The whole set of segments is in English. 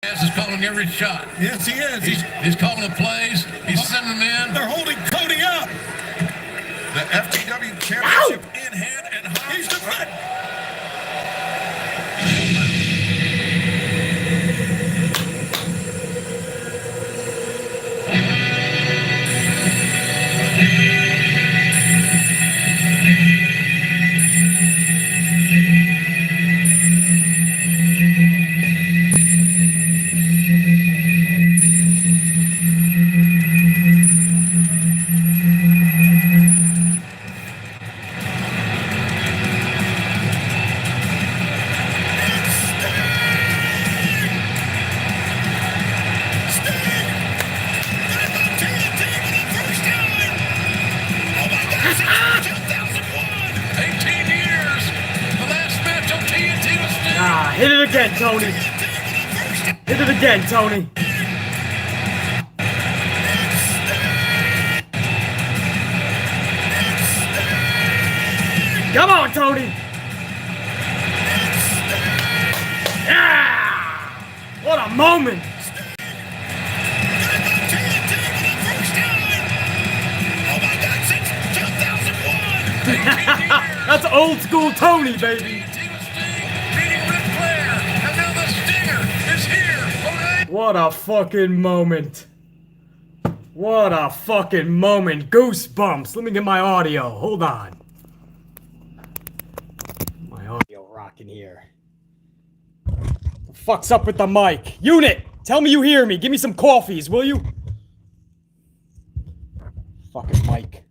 Is calling every shot. Yes, he is. He's calling the plays. He's sending them in. They're holding Cody up. The FTW Championship in hand and high. He's defending. Hit it again, Tony. Hit it again, Tony. Come on, Tony. Yeah! What a moment. That's old school Tony, baby. What a fucking moment. What a fucking moment. Goosebumps. Let me get my audio. Hold on. My audio rocking here. The fuck's up with the mic? Unit, tell me you hear me. Give me some coffees, will you? Fucking mic.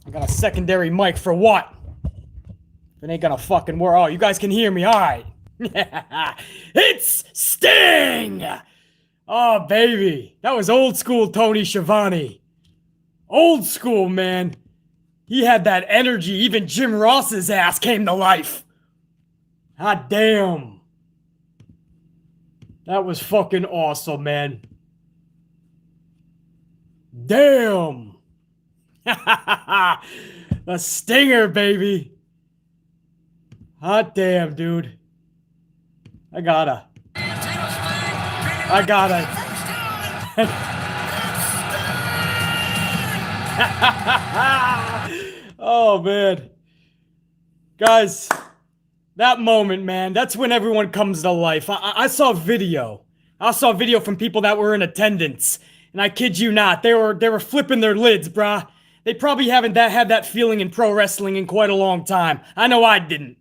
I got a secondary mic for what? It ain't gonna fucking work. Oh, you guys can hear me. Alright. It's Sting! Oh, baby. That was old school Tony Schiavone. Old school, man. He had that energy. Even Jim Ross's ass came to life. God damn. That was fucking awesome, man. Damn. The Stinger, baby. Hot damn, dude. I gotta. Oh, man. Guys, that moment, man, that's when everyone comes to life. I saw video. I saw video from people that were in attendance. And I kid you not, they were flipping their lids, brah. They probably haven't had that feeling in pro wrestling in quite a long time. I know I didn't.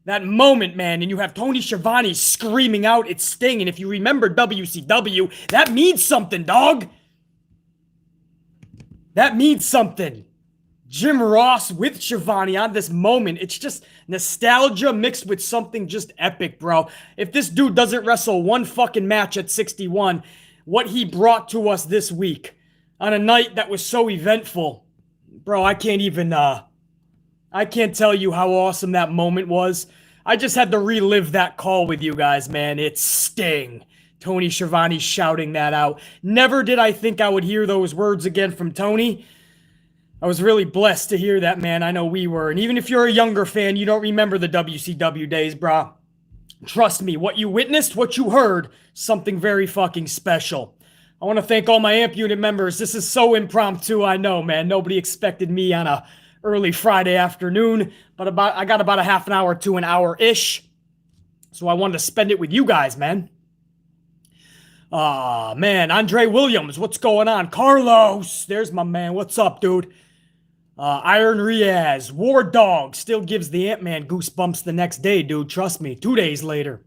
That moment, man, and you have Tony Schiavone screaming out, "It's Sting," and if you remember WCW, that means something, dog. That means something. Jim Ross with Schiavone on this moment, it's just nostalgia mixed with something just epic, bro. If this dude doesn't wrestle one fucking match at 61, what he brought to us this week on a night that was so eventful, bro, I can't even, I can't tell you how awesome that moment was. I just had to relive that call with you guys, man. It's Sting. Tony Schiavone shouting that out. Never did I think I would hear those words again from Tony. I was really blessed to hear that, man. I know we were. And even if you're a younger fan, you don't remember the WCW days, brah. Trust me, what you witnessed, what you heard, something very fucking special. I want to thank all my AMP unit members. This is so impromptu, I know, man. Nobody expected me on a early Friday afternoon, but I got about a half an hour to an hour-ish. So I wanted to spend it with you guys, man. Man, Andre Williams, what's going on? Carlos, there's my man. What's up, dude? Iron Riaz, War Dog, still gives the Ant-Man goosebumps the next day, dude. Trust me, 2 days later.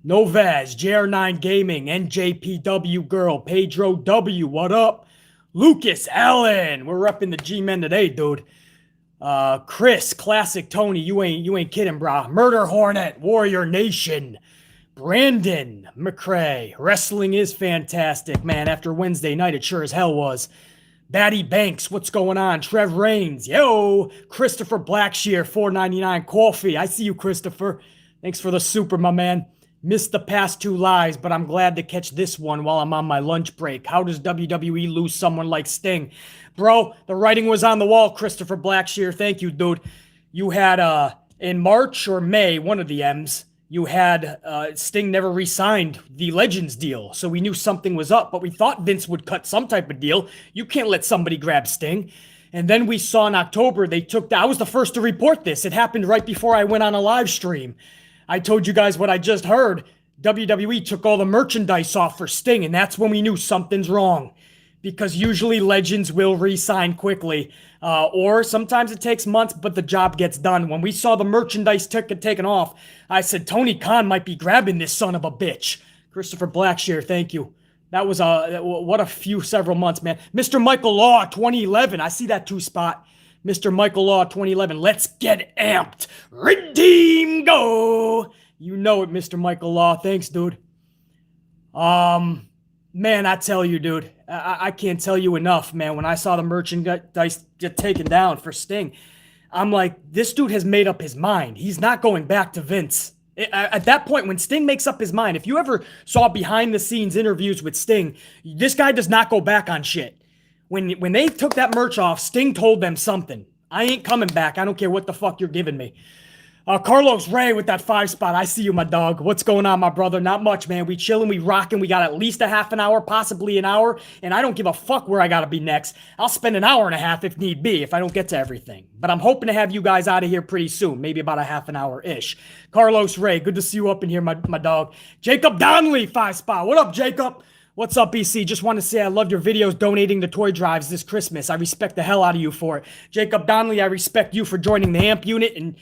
Novaz, JR9 Gaming, NJPW Girl, Pedro W, what up? Lucas Allen, we're repping the G-Men today, dude. Chris, Classic Tony, you ain't kidding, brah. Murder Hornet, Warrior Nation. Brandon McCrae, wrestling is fantastic, man. After Wednesday night, it sure as hell was. Batty Banks, what's going on? Trev Rains, yo. Christopher Blackshear, $4.99 coffee. I see you, Christopher. Thanks for the super, my man. Missed the past two lives, but I'm glad to catch this one while I'm on my lunch break. How does WWE lose someone like Sting? Bro, the writing was on the wall, Christopher Blackshear. Thank you, dude. You had, in March or May, one of the M's, You had Sting never re-signed the Legends deal, so we knew something was up, but we thought Vince would cut some type of deal. You can't let somebody grab Sting. And then we saw in October, I was the first to report this. It happened right before I went on a live stream. I told you guys what I just heard. WWE took all the merchandise off for Sting, and that's when we knew something's wrong. Because usually legends will re-sign quickly. Or sometimes it takes months, but the job gets done. When we saw the merchandise taken off, I said, Tony Khan might be grabbing this son of a bitch. Christopher Blackshear, thank you. That was what a several months, man. Mr. Michael Law, 2011. I see that 2 spot. Mr. Michael Law, 2011. Let's get amped. Redeem, go. You know it, Mr. Michael Law. Thanks, dude. Man, I tell you, dude. I can't tell you enough, man. When I saw the merchandise get taken down for Sting, I'm like, this dude has made up his mind. He's not going back to Vince. At that point, when Sting makes up his mind, if you ever saw behind-the-scenes interviews with Sting, this guy does not go back on shit. When they took that merch off, Sting told them something. I ain't coming back. I don't care what the fuck you're giving me. Carlos Ray with that 5 spot. I see you, my dog. What's going on, my brother? Not much, man. We chilling, we rocking. We got at least a half an hour, possibly an hour, and I don't give a fuck where I gotta be next. I'll spend an hour and a half if need be, if I don't get to everything. But I'm hoping to have you guys out of here pretty soon, maybe about a half an hour-ish. Carlos Ray, good to see you up in here, my dog. Jacob Donnelly, 5 spot. What up, Jacob? What's up, BC? Just want to say I love your videos donating to toy drives this Christmas. I respect the hell out of you for it. Jacob Donnelly, I respect you for joining the AMP unit and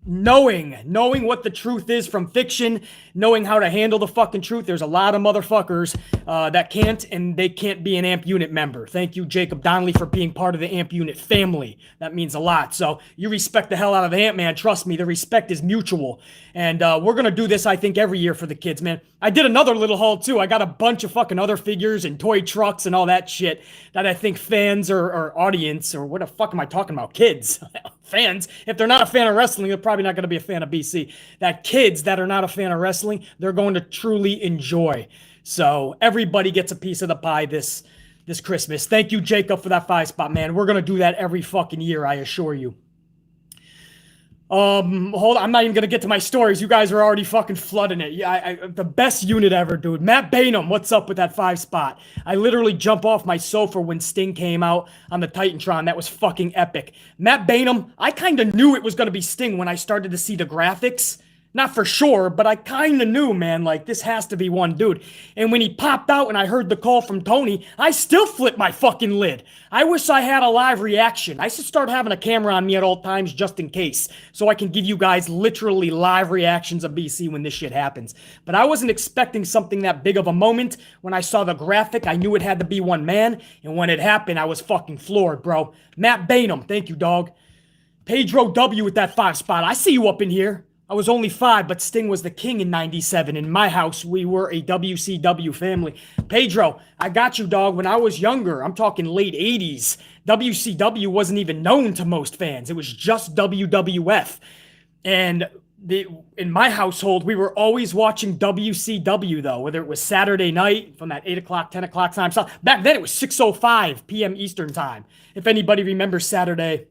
knowing what the truth is from fiction, knowing how to handle the fucking truth. There's a lot of motherfuckers that can't, and they can't be an AMP unit member. Thank you, Jacob Donnelly, for being part of the AMP unit family. That means a lot. So you respect the hell out of the AMP, man. Trust me, the respect is mutual. And we're going to do this, I think, every year for the kids, man. I did another little haul, too. I got a bunch of fucking other figures and toy trucks and all that shit that I think fans or audience, or what the fuck am I talking about? Kids. Fans, if they're not a fan of wrestling, they're probably not going to be a fan of BC. That kids that are not a fan of wrestling, they're going to truly enjoy. So everybody gets a piece of the pie this Christmas. Thank you, Jacob, for that 5 spot, man. We're going to do that every fucking year, I assure you. Hold on. I'm not even going to get to my stories. You guys are already fucking flooding it. Yeah, the best unit ever, dude. Matt Bainham, what's up with that 5 spot? I literally jump off my sofa when Sting came out on the Titantron. That was fucking epic. Matt Bainham, I kind of knew it was going to be Sting when I started to see the graphics. Not for sure, but I kind of knew, man, like, this has to be one dude. And when he popped out and I heard the call from Tony, I still flipped my fucking lid. I wish I had a live reaction. I should start having a camera on me at all times just in case, so I can give you guys literally live reactions of BC when this shit happens. But I wasn't expecting something that big of a moment. When I saw the graphic, I knew it had to be one man, and when it happened, I was fucking floored, bro. Matt Bainham, thank you, dog. Pedro W with that 5 spot. I see you up in here. I was only 5, but Sting was the king in 97. In my house, we were a WCW family. Pedro, I got you, dog. When I was younger, I'm talking late 80s, WCW wasn't even known to most fans. It was just WWF. And in my household, we were always watching WCW, though, whether it was Saturday night from that 8 o'clock, 10 o'clock time. So back then, it was 6:05 p.m. Eastern time, if anybody remembers Saturday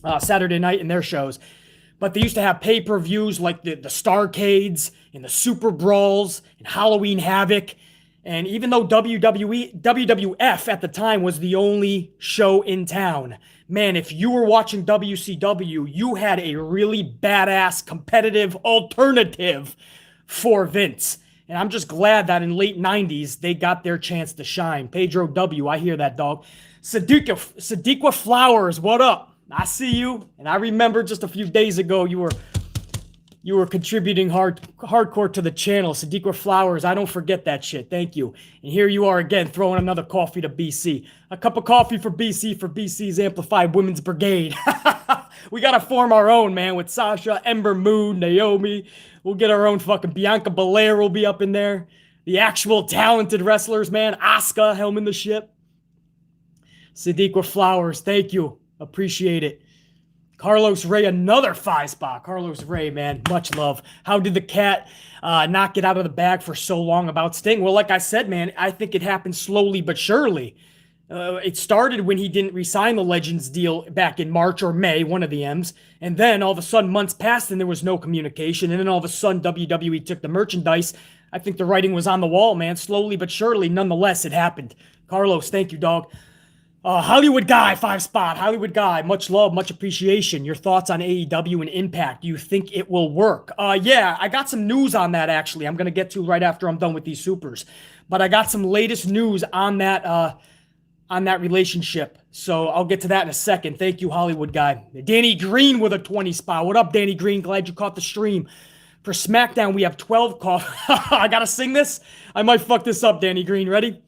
night and their shows. But they used to have pay-per-views like the Starcades and the Super Brawls and Halloween Havoc. And even though WWF at the time was the only show in town, man, if you were watching WCW, you had a really badass competitive alternative for Vince. And I'm just glad that in late 90s, they got their chance to shine. Pedro W., I hear that, dog. Sadiqa Flowers, what up? I see you, and I remember just a few days ago you were contributing hardcore to the channel. Sadiqa Flowers, I don't forget that shit. Thank you. And here you are again, throwing another coffee to BC. A cup of coffee for BC's Amplified Women's Brigade. We gotta form our own, man, with Sasha, Ember Moon, Naomi. We'll get our own fucking Bianca Belair will be up in there. The actual talented wrestlers, man. Asuka, helming the ship. Sadiqa Flowers, thank you. Appreciate it. Carlos Ray, another 5 spot. Carlos Ray, man, much love. How did the cat not get out of the bag for so long about Sting? Well, like I said, man, I think it happened slowly but surely. It started when he didn't re-sign the Legends deal back in March or May, one of the M's. And then all of a sudden, months passed and there was no communication. And then all of a sudden, WWE took the merchandise. I think the writing was on the wall, man. Slowly but surely, nonetheless, it happened. Carlos, thank you, dog. Hollywood Guy, 5 spot. Hollywood Guy, much love, much appreciation. Your thoughts on AEW and Impact? Do you think it will work? Yeah, I got some news on that, actually. I'm going to get to right after I'm done with these supers. But I got some latest news on that relationship. So I'll get to that in a second. Thank you, Hollywood Guy. Danny Green with a 20 spot. What up, Danny Green? Glad you caught the stream. For Smackdown, we have 12 I got to sing this? I might fuck this up, Danny Green. Ready?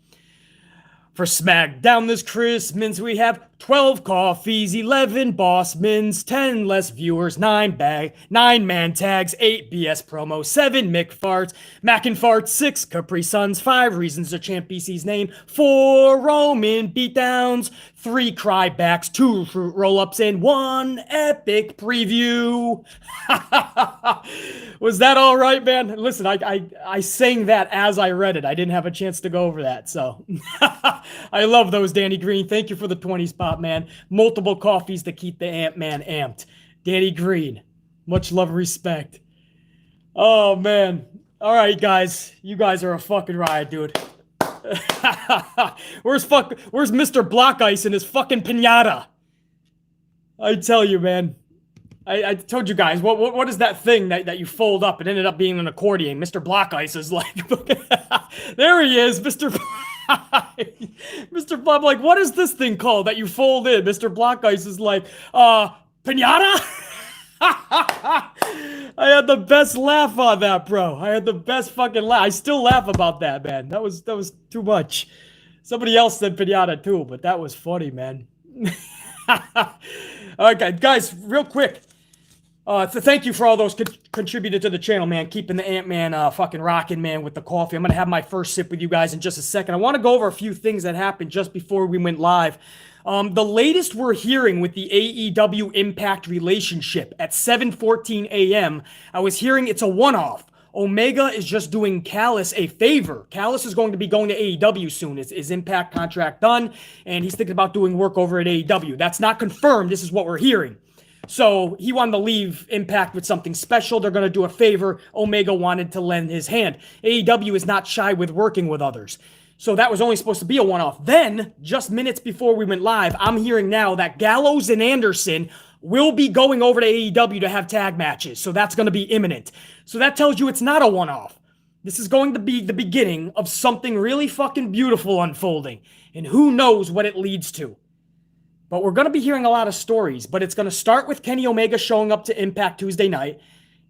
For Smackdown this Christmas, we have 12 coffees, 11 bossmans, 10 less viewers, 9 man tags, 8 BS promos, 7 Mick farts, Mac and farts, 6 Capri Suns, 5 reasons the champ BC's name, 4 Roman beatdowns, 3 crybacks, 2 fruit roll-ups, and 1 epic preview. Was that all right, man? Listen, I sang that as I read it. I didn't have a chance to go over that, so I love those, Danny Green. Thank you for the 20 spot, man. Multiple coffees to keep the Ant-Man amped. Danny Green, much love and respect. Oh, man. All right, guys. You guys are a fucking riot, dude. Where's Mr. Block Ice and his fucking pinata? I tell you, man. I told you guys, what is that thing that you fold up? It ended up being an accordion. Mr. Block Ice is like, there he is, Mr. Mr. Block, like, what is this thing called that you fold in? Mr. Block Ice is like, pinata? I had the best laugh on that, bro. I had the best fucking laugh. I still laugh about that, man. That was too much. Somebody else said pinata too, but that was funny, man. Okay, guys, real quick. Thank you for all those contributed to the channel, man. Keeping the Ant-Man fucking rocking, man, with the coffee. I'm going to have my first sip with you guys in just a second. I want to go over a few things that happened just before we went live. The latest we're hearing with the AEW Impact relationship at 7:14 a.m., I was hearing it's a one-off. Omega is just doing Callis a favor. Callis is going to be going to AEW soon. His Impact contract done, and he's thinking about doing work over at AEW. That's not confirmed. This is what we're hearing. So he wanted to leave Impact with something special. They're going to do a favor. Omega wanted to lend his hand. AEW is not shy with working with others. So that was only supposed to be a one-off. Then, just minutes before we went live, I'm hearing now that Gallows and Anderson will be going over to AEW to have tag matches. So that's going to be imminent. So that tells you it's not a one-off. This is going to be the beginning of something really fucking beautiful unfolding. And who knows what it leads to. But we're going to be hearing a lot of stories. But it's going to start with Kenny Omega showing up to Impact Tuesday night.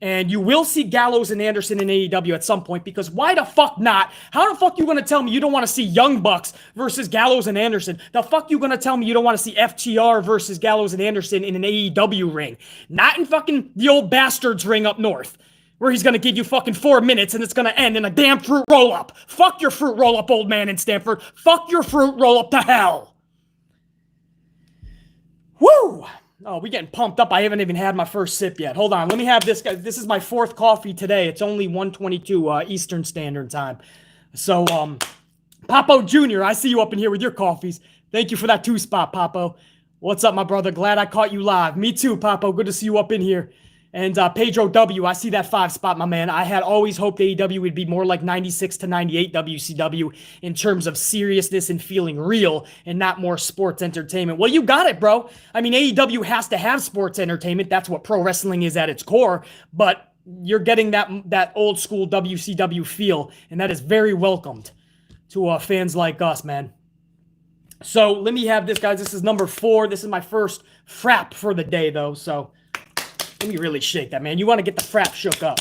And you will see Gallows and Anderson in AEW at some point, because why the fuck not? How the fuck you going to tell me you don't want to see Young Bucks versus Gallows and Anderson? The fuck you going to tell me you don't want to see FTR versus Gallows and Anderson in an AEW ring? Not in fucking the old bastards ring up north, where he's going to give you fucking 4 minutes and it's going to end in a damn fruit roll-up. Fuck your fruit roll-up, old man in Stanford. Fuck your fruit roll-up to hell. Woo! Oh, we getting pumped up. I haven't even had my first sip yet. Hold on. Let me have this. This is my 4th coffee today. It's only 1:22 Eastern Standard Time. So, Papo Jr., I see you up in here with your coffees. Thank you for that 2 spot, Papo. What's up, my brother? Glad I caught you live. Me too, Papo. Good to see you up in here. And Pedro W., I see that 5 spot, my man. I had always hoped AEW would be more like 96 to 98 WCW in terms of seriousness and feeling real and not more sports entertainment. Well, you got it, bro. I mean, AEW has to have sports entertainment. That's what pro wrestling is at its core. But you're getting that old school WCW feel, and that is very welcomed to fans like us, man. So let me have this, guys. This is number 4. This is my first frap for the day, though, so let me really shake that, man. You want to get the frap shook up.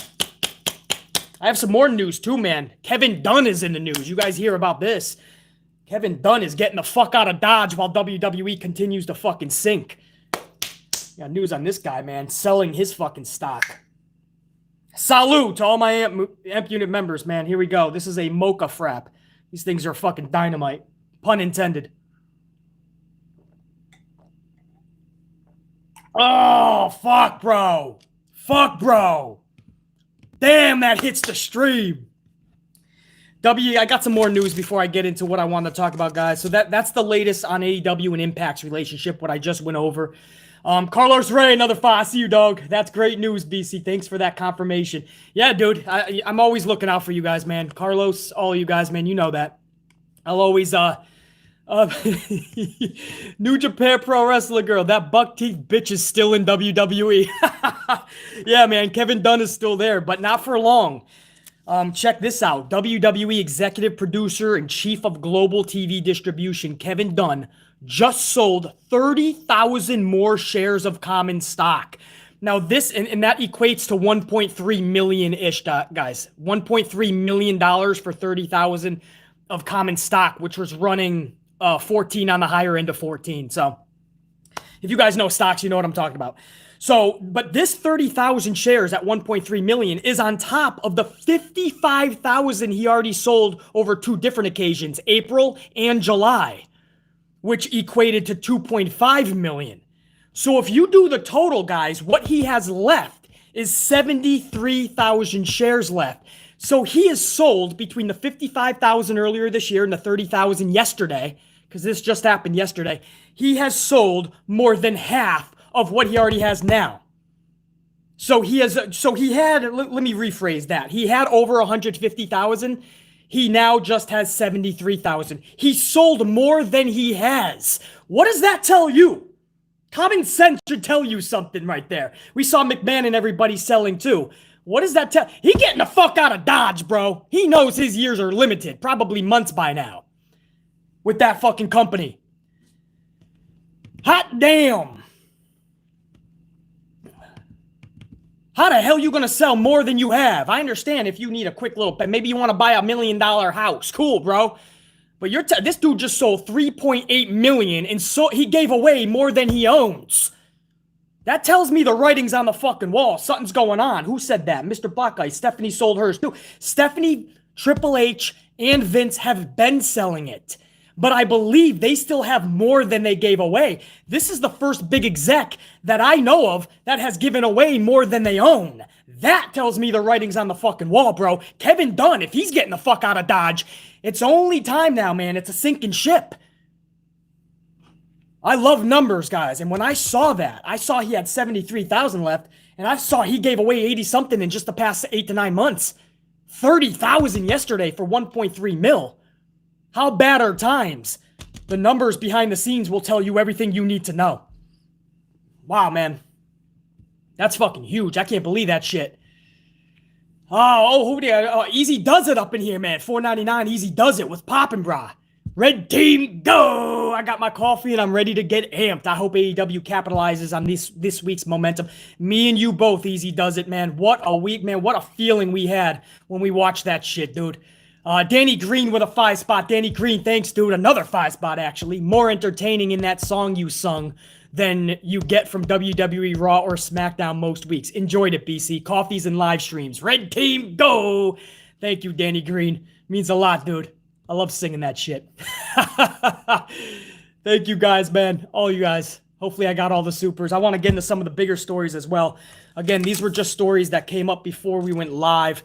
I have some more news, too, man. Kevin Dunn is in the news. You guys hear about this. Kevin Dunn is getting the fuck out of Dodge while WWE continues to fucking sink. Got news on this guy, man. Selling his fucking stock. Salute to all my AMP unit members, man. Here we go. This is a mocha frap. These things are fucking dynamite. Pun intended. Oh, fuck, bro. Fuck, bro. Damn, that hits the stream. I got some more news before I get into what I want to talk about, guys. So that's the latest on AEW and Impact's relationship, what I just went over. Carlos Ray, another 5. I see you, dog. That's great news, BC. Thanks for that confirmation. Yeah, dude, I'm always looking out for you guys, man. Carlos, all you guys, man, you know that. I'll always, New Japan Pro Wrestler girl, that buck teeth bitch is still in WWE. Yeah, man, Kevin Dunn is still there, but not for long. Check this out. WWE Executive Producer and Chief of Global TV Distribution, Kevin Dunn, just sold 30,000 more shares of common stock. Now this, and that equates to 1.3 million-ish, guys. $1.3 million for 30,000 of common stock, which was running 14 on the higher end of 14. So if you guys know stocks, you know what I'm talking about. So, but this 30,000 shares at 1.3 million is on top of the 55,000 he already sold over 2 different occasions, April and July, which equated to 2.5 million. So if you do the total, guys, what he has left is 73,000 shares left. So he has sold between the 55,000 earlier this year and the 30,000 yesterday, because this just happened yesterday. He has sold more than half of what he already has now. So he had, let me rephrase that. He had over 150,000. He now just has 73,000. He sold more than he has. What does that tell you? Common sense should tell you something right there. We saw McMahon and everybody selling too. What does that tell? He getting the fuck out of Dodge, bro. He knows his years are limited, probably months by now, with that fucking company. Hot damn. How the hell you gonna sell more than you have? I understand if you need a quick little, maybe you want to buy $1 million house. Cool, bro. But this dude just sold 3.8 million, and so he gave away more than he owns. That tells me the writing's on the fucking wall. Something's going on. Who said that? Mr. Black Ice. Stephanie sold hers too. Stephanie, Triple H, and Vince have been selling it. But I believe they still have more than they gave away. This is the first big exec that I know of that has given away more than they own. That tells me the writing's on the fucking wall, bro. Kevin Dunn, if he's getting the fuck out of Dodge, it's only time now, man. It's a sinking ship. I love numbers, guys. And when I saw that, I saw he had 73,000 left, and I saw he gave away 80-something in just the past 8 to 9 months. 30,000 yesterday for 1.3 mil. How bad are times? The numbers behind the scenes will tell you everything you need to know. Wow, man. That's fucking huge. I can't believe that shit. Easy Does It up in here, man. $4.99, Easy Does It with Poppin' Bra. Red Team, go! I got my coffee and I'm ready to get amped. I hope AEW capitalizes on this week's momentum. Me and you both, Easy Does It, man. What a week, man. What a feeling we had when we watched that shit, dude. Danny Green with a 5-spot. Danny Green, thanks, dude. Another 5-spot, actually. More entertaining in that song you sung than you get from WWE Raw or SmackDown most weeks. Enjoyed it, BC. Coffees and live streams. Red Team, go! Thank you, Danny Green. Means a lot, dude. I love singing that shit. Thank you guys, man. All you guys. Hopefully I got all the supers. I want to get into some of the bigger stories as well. Again, these were just stories that came up before we went live.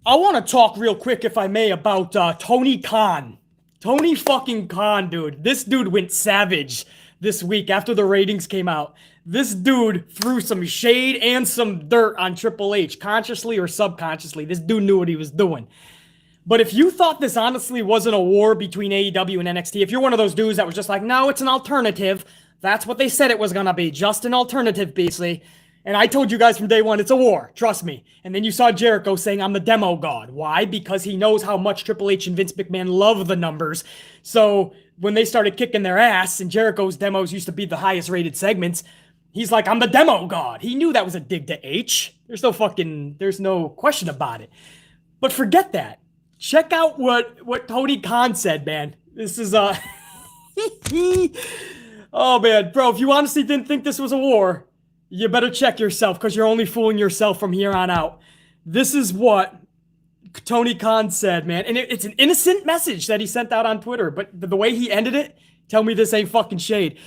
I want to talk real quick, if I may, about Tony Kahn. Tony fucking Kahn, dude. This dude went savage this week after the ratings came out. This dude threw some shade and some dirt on Triple H, consciously or subconsciously. This dude knew what he was doing. But if you thought this honestly wasn't a war between AEW and NXT, if you're one of those dudes that was just like, no, it's an alternative, that's what they said it was going to be, just an alternative, basically. And I told you guys from day one, it's a war, trust me. And then you saw Jericho saying, I'm the demo god. Why? Because he knows how much Triple H and Vince McMahon love the numbers. So when they started kicking their ass, and Jericho's demos used to be the highest rated segments, he's like, I'm the demo god. He knew that was a dig to H. There's no question about it. But forget that. Check out what Tony Khan said, man. This is, oh, man. Bro, if you honestly didn't think this was a war, you better check yourself, because you're only fooling yourself from here on out. This is what Tony Khan said, man. And it's an innocent message that he sent out on Twitter, but the way he ended it, tell me this ain't fucking shade.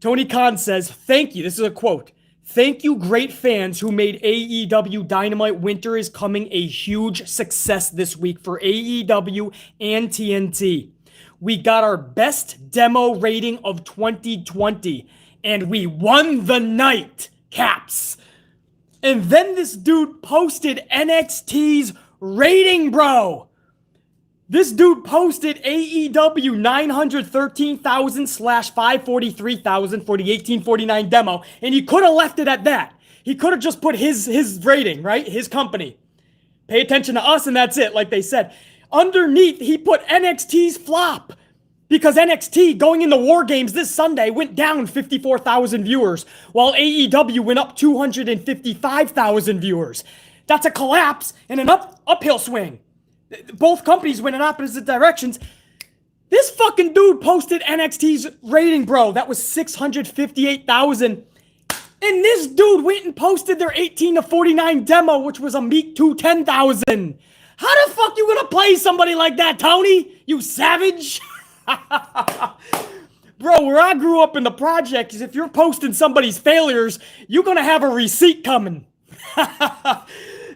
Tony Khan says, thank you. This is a quote. Thank you, great fans who made AEW Dynamite Winter is Coming a huge success this week for AEW and TNT. We got our best demo rating of 2020, and we won the night, Caps. And then this dude posted NXT's rating, bro. This dude posted AEW 913,000/543,000 for the 1849 demo, and he could have left it at that. He could have just put his rating, right? His company. Pay attention to us, and that's it, like they said. Underneath, he put NXT's flop, because NXT, going into WarGames this Sunday, went down 54,000 viewers, while AEW went up 255,000 viewers. That's a collapse and an uphill swing. Both companies went in opposite directions. This fucking dude posted NXT's rating, bro. That was 658,000. And this dude went and posted their 18-49 demo, which was a meek 210,000. How the fuck you gonna play somebody like that, Tony? You savage? Bro, where I grew up in the project is if you're posting somebody's failures, you're gonna have a receipt coming.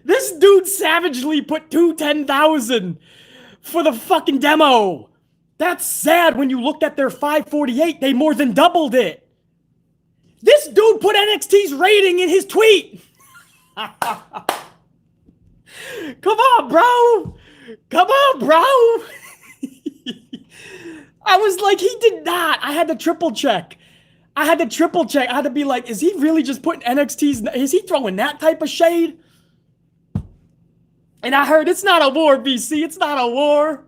This dude savagely put 210,000 for the fucking demo. That's sad. When you looked at their 548, they more than doubled it. This dude put NXT's rating in his tweet. Come on, bro. Come on, bro. I was like, he did not. I had to triple check. I had to be like, is he really just putting NXT's, is he throwing that type of shade? And I heard it's not a war, BC. It's not a war.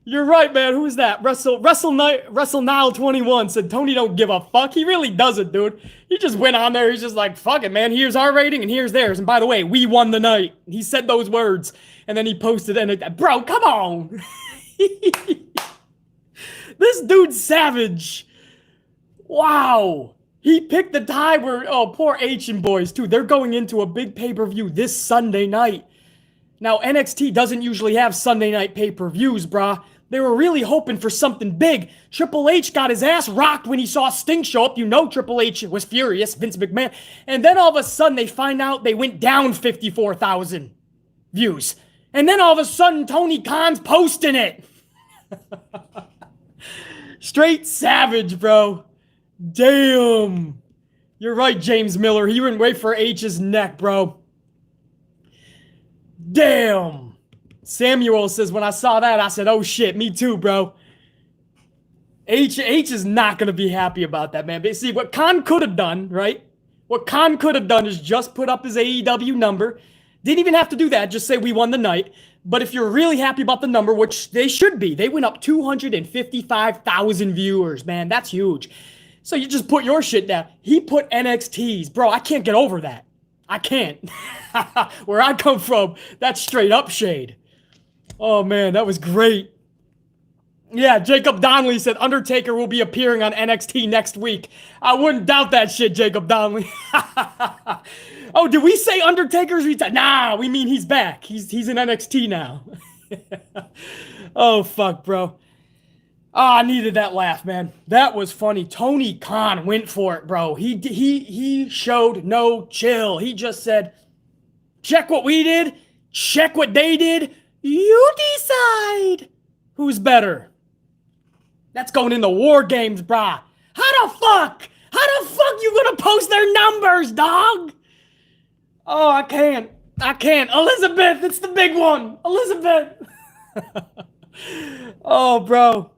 You're right, man. Who is that? Wrestle Nile 21 said Tony don't give a fuck. He really doesn't, dude. He just went on there. He's just like, fuck it, man. Here's our rating and here's theirs. And by the way, we won the night. He said those words. And then he posted it. Bro, come on. This dude's savage. Wow. He picked the time where, oh, poor H and boys, too. They're going into a big pay-per-view this Sunday night. Now, NXT doesn't usually have Sunday night pay-per-views, brah. They were really hoping for something big. Triple H got his ass rocked when he saw Sting show up. You know Triple H was furious, Vince McMahon. And then all of a sudden, they find out they went down 54,000 views. And then all of a sudden, Tony Khan's posting it. Straight savage, bro. Damn. You're right, James Miller. He wouldn't wait for H's neck, bro. Damn. Samuel says, when I saw that, I said, oh shit, me too, bro. H is not going to be happy about that, man. But see, what Kahn could have done, right? What Kahn could have done is just put up his AEW number. Didn't even have to do that. Just say we won the night. But if you're really happy about the number, which they should be, they went up 255,000 viewers, man. That's huge. So you just put your shit down. He put NXT's. Bro, I can't get over that. I can't. Where I come from, that's straight up shade. Oh, man, that was great. Yeah, Jacob Donnelly said Undertaker will be appearing on NXT next week. I wouldn't doubt that shit, Jacob Donnelly. Oh, did we say Undertaker's retired? Nah, we mean he's back. He's in NXT now. Oh, fuck, bro. Oh, I needed that laugh, man. That was funny. Tony Khan went for it, bro. He showed no chill. He just said, check what we did, check what they did, you decide who's better. That's going into WarGames, brah. How the fuck you gonna post their numbers, dog? Oh, I can't. Elizabeth, it's the big one. Elizabeth. Oh, bro.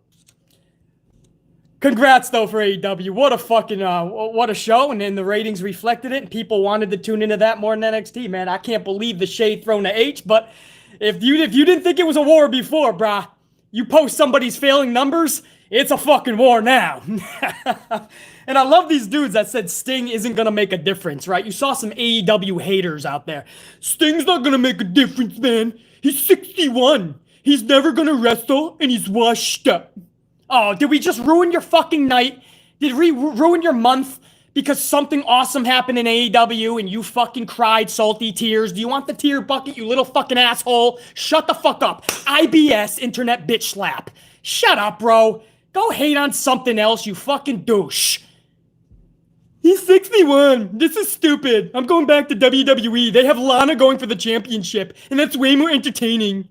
Congrats, though, for AEW. What a fucking, what a show. And then the ratings reflected it, and people wanted to tune into that more than NXT, man. I can't believe the shade thrown to H, but if you didn't think it was a war before, brah, you post somebody's failing numbers, it's a fucking war now. And I love these dudes that said Sting isn't going to make a difference, right? You saw some AEW haters out there. Sting's not going to make a difference, man. He's 61. He's never going to wrestle, and he's washed up. Oh, did we just ruin your fucking night? Did we ruin your month because something awesome happened in AEW and you fucking cried salty tears? Do you want the tear bucket, you little fucking asshole? Shut the fuck up. IBS, internet bitch slap. Shut up, bro. Go hate on something else, you fucking douche. He's 61. This is stupid. I'm going back to WWE. They have Lana going for the championship, and that's way more entertaining.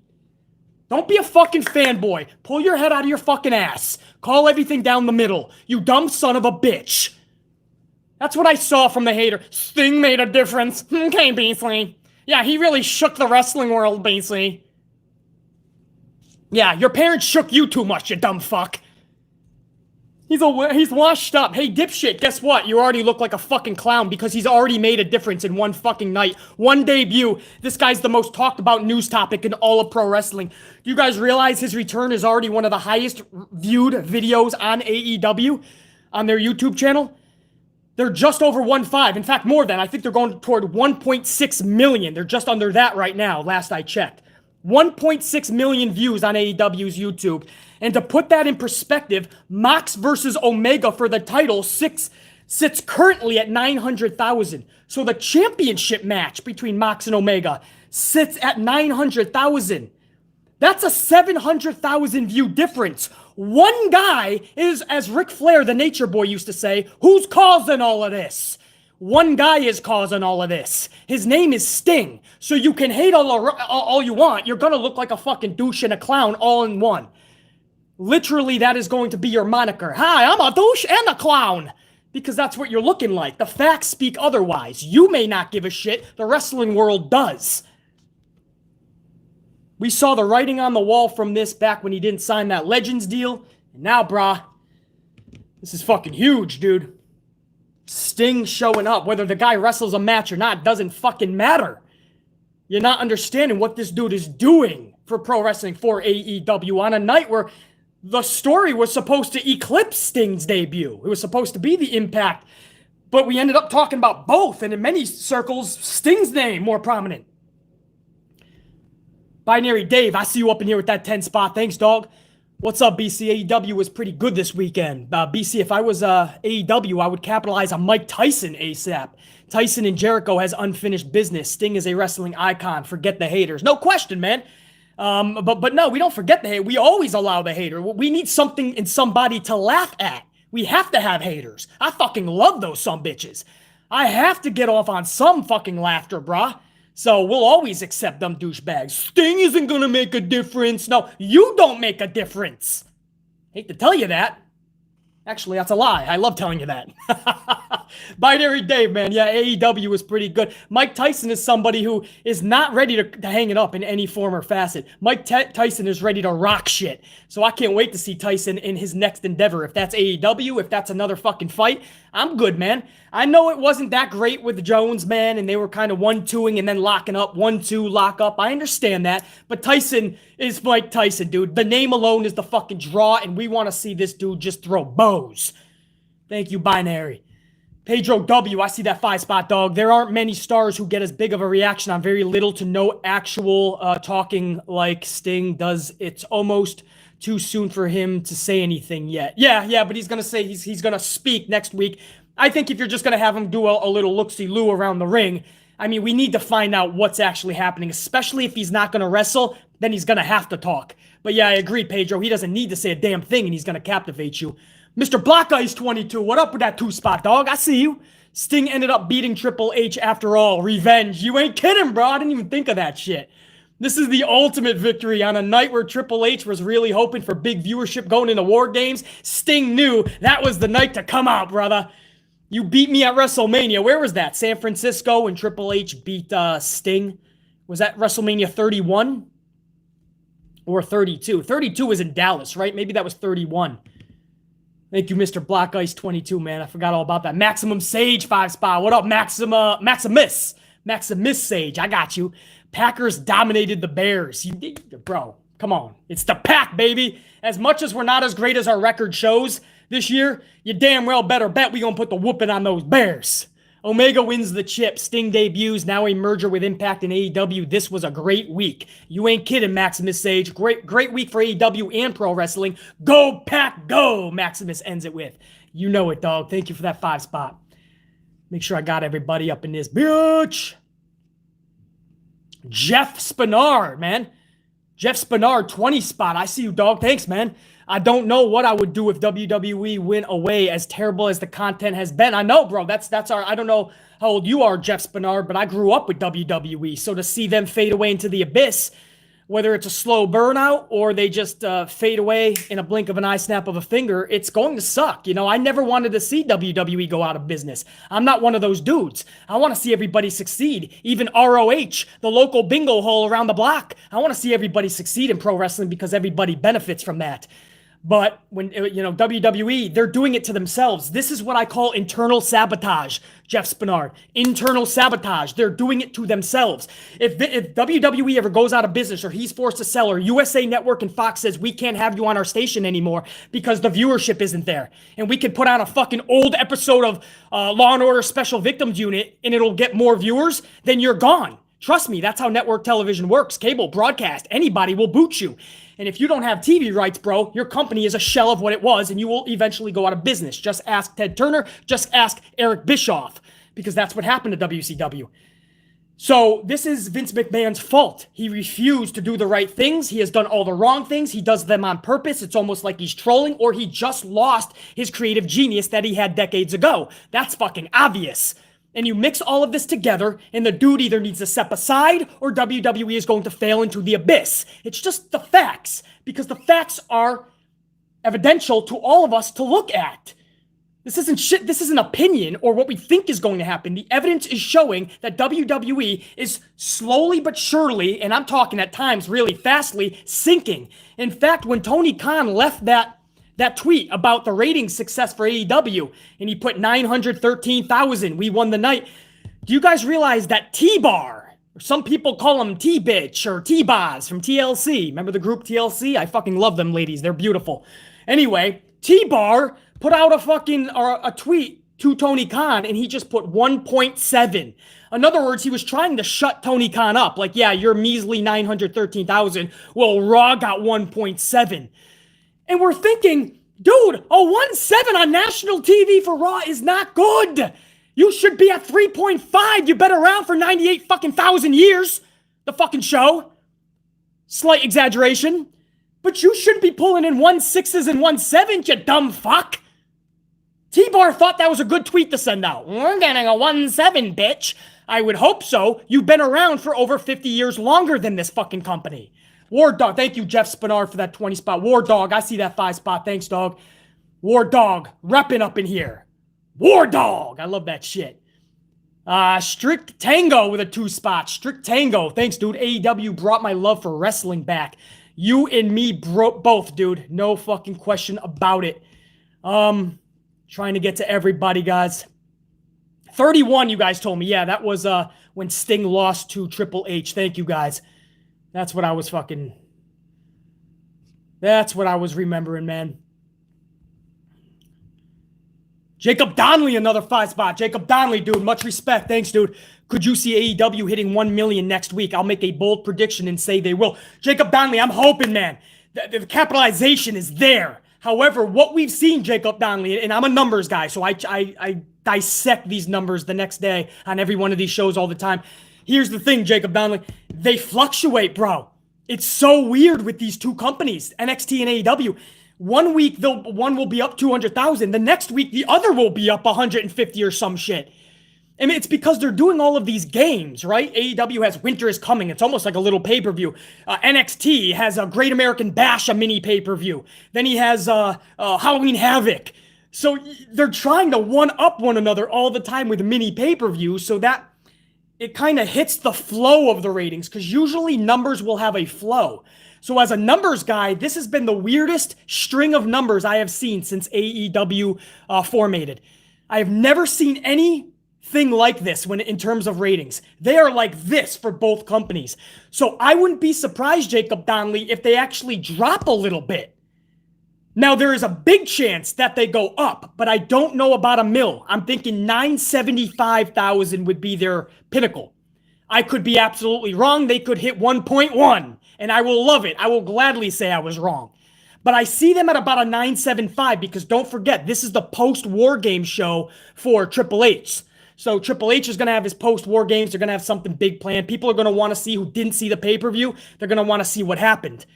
Don't be a fucking fanboy. Pull your head out of your fucking ass. Call everything down the middle. You dumb son of a bitch. That's what I saw from the hater. Sting made a difference. Okay, Beasley. Yeah, he really shook the wrestling world, Beasley. Yeah, your parents shook you too much, you dumb fuck. He's washed up. Hey, dipshit, guess what? You already look like a fucking clown because he's already made a difference in one fucking night. One debut. This guy's the most talked about news topic in all of pro wrestling. Do you guys realize his return is already one of the highest viewed videos on AEW on their YouTube channel? They're just over 1.5. In fact, more than. I think they're going toward 1.6 million. They're just under that right now, last I checked. 1.6 million views on AEW's YouTube. And to put that in perspective, Mox versus Omega for the title sits currently at 900,000. So the championship match between Mox and Omega sits at 900,000. That's a 700,000 view difference. One guy is, as Ric Flair, the Nature Boy, used to say, who's causing all of this? One guy is causing all of this. His name is Sting. So you can hate all you want. You're going to look like a fucking douche and a clown all in one. Literally, that is going to be your moniker. Hi, I'm a douche and a clown. Because that's what you're looking like. The facts speak otherwise. You may not give a shit. The wrestling world does. We saw the writing on the wall from this back when he didn't sign that Legends deal. And now, brah, this is fucking huge, dude. Sting showing up. Whether the guy wrestles a match or not doesn't fucking matter. You're not understanding what this dude is doing for pro wrestling for AEW on a night where the story was supposed to eclipse Sting's debut. It was supposed to be the Impact. But we ended up talking about both. And in many circles, Sting's name more prominent. Binary Dave, I see you up in here with that 10 spot. Thanks, dog. What's up, BC? AEW was pretty good this weekend. BC, if I was AEW, I would capitalize on Mike Tyson ASAP. Tyson and Jericho has unfinished business. Sting is a wrestling icon. Forget the haters. No question, man. But no, we don't forget the hate. We always allow the hater. We need something and somebody to laugh at. We have to have haters. I fucking love those sumbitches. I have to get off on some fucking laughter, brah. So we'll always accept them douchebags. Sting isn't gonna make a difference. No, you don't make a difference. Hate to tell you that. Actually, that's a lie. I love telling you that. Binary Dave, man. Yeah, AEW was pretty good. Mike Tyson is somebody who is not ready to hang it up in any form or facet. Mike Tyson is ready to rock shit. So I can't wait to see Tyson in his next endeavor. If that's AEW, if that's another fucking fight, I'm good, man. I know it wasn't that great with Jones, man, and they were kind of 1-2ing and then locking up, 1-2, lock up. I understand that. But Tyson is Mike Tyson, dude. The name alone is the fucking draw, and we want to see this dude just throw bows. Thank you, Binary. Pedro W, I see that 5 spot, dog. There aren't many stars who get as big of a reaction on very little to no actual talking like Sting does. It's almost too soon for him to say anything yet. Yeah, but he's going to say he's going to speak next week. I think if you're just going to have him do a little look-see-loo around the ring, I mean, we need to find out what's actually happening, especially if he's not going to wrestle, then he's going to have to talk. But yeah, I agree, Pedro. He doesn't need to say a damn thing, and he's going to captivate you. Mr. Black Ice 22, what up with that 2 spot, dog? I see you. Sting ended up beating Triple H after all. Revenge. You ain't kidding, bro. I didn't even think of that shit. This is the ultimate victory on a night where Triple H was really hoping for big viewership going into WarGames. Sting knew that was the night to come out, brother. You beat me at WrestleMania. Where was that? San Francisco when Triple H beat Sting? Was that WrestleMania 31? Or 32? 32 was in Dallas, right? Maybe that was 31. Thank you, Mr. Black Ice 22, man. I forgot all about that. Maximum Sage 5 spot. What up, Maximus? Maximus Sage. I got you. Packers dominated the Bears. Bro, come on. It's the pack, baby. As much as we're not as great as our record shows this year, you damn well better bet we gonna put the whooping on those Bears. Omega wins the chip. Sting debuts. Now a merger with Impact and AEW. This was a great week. You ain't kidding, Maximus Sage. Great week for AEW and pro wrestling. Go Pack, go! Maximus ends it with. You know it, dog. Thank you for that 5 spot. Make sure I got everybody up in this bitch. Jeff Spinard, man. Jeff Spinard, 20 spot. I see you, dog. Thanks, man. I don't know what I would do if WWE went away, as terrible as the content has been. I know, bro. That's our. I don't know how old you are, Jeff Spinard, but I grew up with WWE. So to see them fade away into the abyss, whether it's a slow burnout or they just fade away in a blink of an eye, snap of a finger, it's going to suck. You know, I never wanted to see WWE go out of business. I'm not one of those dudes. I want to see everybody succeed. Even ROH, the local bingo hall around the block. I want to see everybody succeed in pro wrestling because everybody benefits from that. But when, you know, WWE, they're doing it to themselves. This is what I call internal sabotage, Jeff Spinard. Internal sabotage. They're doing it to themselves. If WWE ever goes out of business or he's forced to sell, or USA Network and Fox says we can't have you on our station anymore because the viewership isn't there, and we can put on a fucking old episode of Law & Order Special Victims Unit and it'll get more viewers, then you're gone. Trust me, that's how network television works. Cable, broadcast, anybody will boot you. And if you don't have TV rights, bro, your company is a shell of what it was, and you will eventually go out of business. Just ask Ted Turner. Just ask Eric Bischoff, because that's what happened to WCW. So this is Vince McMahon's fault. He refused to do the right things. He has done all the wrong things. He does them on purpose. It's almost like he's trolling, or he just lost his creative genius that he had decades ago. That's fucking obvious. And you mix all of this together, and the dude either needs to step aside or WWE is going to fail into the abyss. It's just the facts, because the facts are evidential to all of us to look at. This isn't shit. This isn't opinion or what we think is going to happen. The evidence is showing that WWE is slowly but surely, and I'm talking at times really fastly, sinking. In fact, when Tony Khan left that tweet about the ratings success for AEW, and he put 913,000, we won the night. Do you guys realize that T-Bar, or some people call them T-Bitch or T-Boz from TLC. Remember the group TLC? I fucking love them ladies. They're beautiful. Anyway, T-Bar put out a tweet to Tony Khan, and he just put 1.7. In other words, he was trying to shut Tony Khan up. Like, yeah, you're measly 913,000. Well, Raw got 1.7. And we're thinking, dude, a 1.7 on national TV for Raw is not good. You should be at 3.5. You've been around for 98 fucking thousand years. The fucking show. Slight exaggeration. But you shouldn't be pulling in 1.6s and 1.7s, you dumb fuck. T-Bar thought that was a good tweet to send out. We're getting a 1.7, bitch. I would hope so. You've been around for over 50 years longer than this fucking company. War Dog, thank you, Jeff Spinard, for that 20 spot. War Dog, I see that 5 spot. Thanks, dog. War Dog, repping up in here. War Dog, I love that shit. Strict Tango with a 2 spot. Strict Tango, thanks, dude. AEW brought my love for wrestling back. You and me both, dude. No fucking question about it. Trying to get to everybody, guys. 31, you guys told me. Yeah, that was when Sting lost to Triple H. Thank you, guys. That's what I was remembering, man. Jacob Donnelly, another 5 spot. Jacob Donnelly, dude, much respect. Thanks, dude. Could you see AEW hitting 1 million next week? I'll make a bold prediction and say they will. Jacob Donnelly, I'm hoping, man. The capitalization is there. However, what we've seen, Jacob Donnelly, and I'm a numbers guy, so I dissect these numbers the next day on every one of these shows all the time. Here's the thing, Jacob Donnelly. They fluctuate, bro. It's so weird with these two companies, NXT and AEW. 1 week, one will be up 200,000. The next week, the other will be up 150 or some shit. I mean, it's because they're doing all of these games, right? AEW has Winter is Coming. It's almost like a little pay-per-view. NXT has a Great American Bash, a mini pay-per-view. Then he has Halloween Havoc. So they're trying to one-up one another all the time with mini pay-per-views, so that it kind of hits the flow of the ratings, because usually numbers will have a flow. So as a numbers guy, this has been the weirdest string of numbers I have seen since AEW formated. I have never seen anything like this in terms of ratings. They are like this for both companies. So I wouldn't be surprised, Jacob Donnelly, if they actually drop a little bit. Now, there is a big chance that they go up, but I don't know about a mil. I'm thinking 975,000 would be their pinnacle. I could be absolutely wrong. They could hit 1.1, and I will love it. I will gladly say I was wrong. But I see them at about a 975, because don't forget, this is the post-WarGames show for Triple H. So Triple H is going to have his post-war games. They're going to have something big planned. People are going to want to see who didn't see the pay-per-view. They're going to want to see what happened.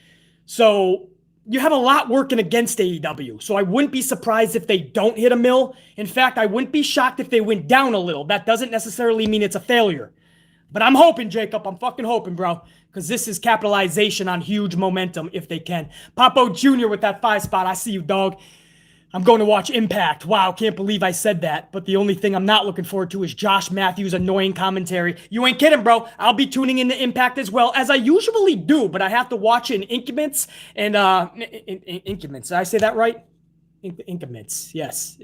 So you have a lot working against AEW. So I wouldn't be surprised if they don't hit a mill. In fact, I wouldn't be shocked if they went down a little. That doesn't necessarily mean it's a failure. But I'm hoping, Jacob. I'm fucking hoping, bro. Because this is capitalization on huge momentum if they can. Papo Jr. with that 5 spot. I see you, dog. I'm going to watch Impact. Wow, can't believe I said that. But the only thing I'm not looking forward to is Josh Matthews' annoying commentary. You ain't kidding, bro. I'll be tuning into Impact as well, as I usually do, but I have to watch it in increments and, increments. Did I say that right? Increments. Yes.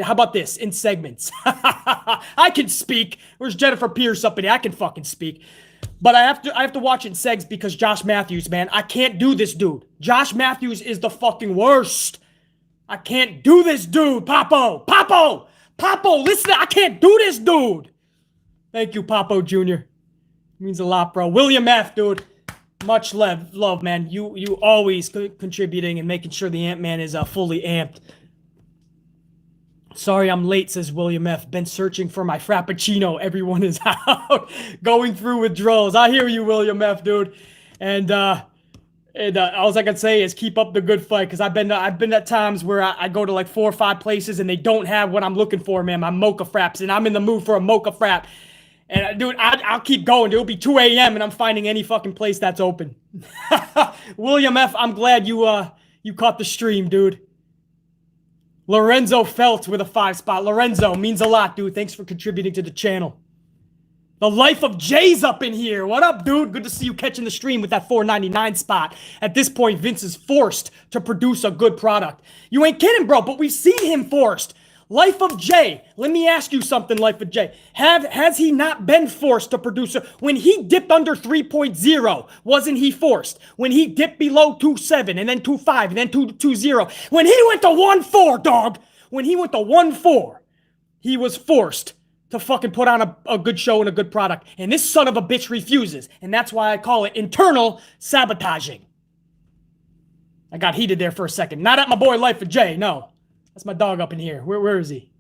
How about this? In segments. I can speak. Where's Jennifer Pierce up in here? I can fucking speak. But I have to watch it in segs because Josh Matthews, man, I can't do this dude. Josh Matthews is the fucking worst. I can't do this, dude. Papo, listen, I can't do this, dude. Thank you, Papo Jr. Means a lot, bro. William F., dude. Much love, man. You always contributing and making sure the Ant-Man is fully amped. Sorry I'm late, says William F. Been searching for my Frappuccino. Everyone is out. Going through withdrawals. I hear you, William F., dude. And all I can say is keep up the good fight, because I've been at times where I go to like 4 or 5 places and they don't have what I'm looking for, man. My mocha fraps, and I'm in the mood for a mocha frap. And dude, I'll keep going. It'll be 2 a.m. and I'm finding any fucking place that's open. William F., I'm glad you caught the stream, dude. Lorenzo Felt with a 5 spot. Lorenzo, means a lot, dude. Thanks for contributing to the channel. The Life of Jay's up in here. What up, dude? Good to see you catching the stream with that $4.99 spot. At this point, Vince is forced to produce a good product. You ain't kidding, bro, but we've seen him forced. Life of Jay. Let me ask you something, Life of Jay. Has he not been forced to produce when he dipped under 3.0, wasn't he forced? When he dipped below 2.7 and then 2.5 and then 2.0. When he went to 1.4, dog. When he went to 1.4, he was forced to fucking put on a good show and a good product. And this son of a bitch refuses. And that's why I call it internal sabotaging. I got heated there for a second. Not at my boy Life of Jay, no. That's my dog up in here. Where is he?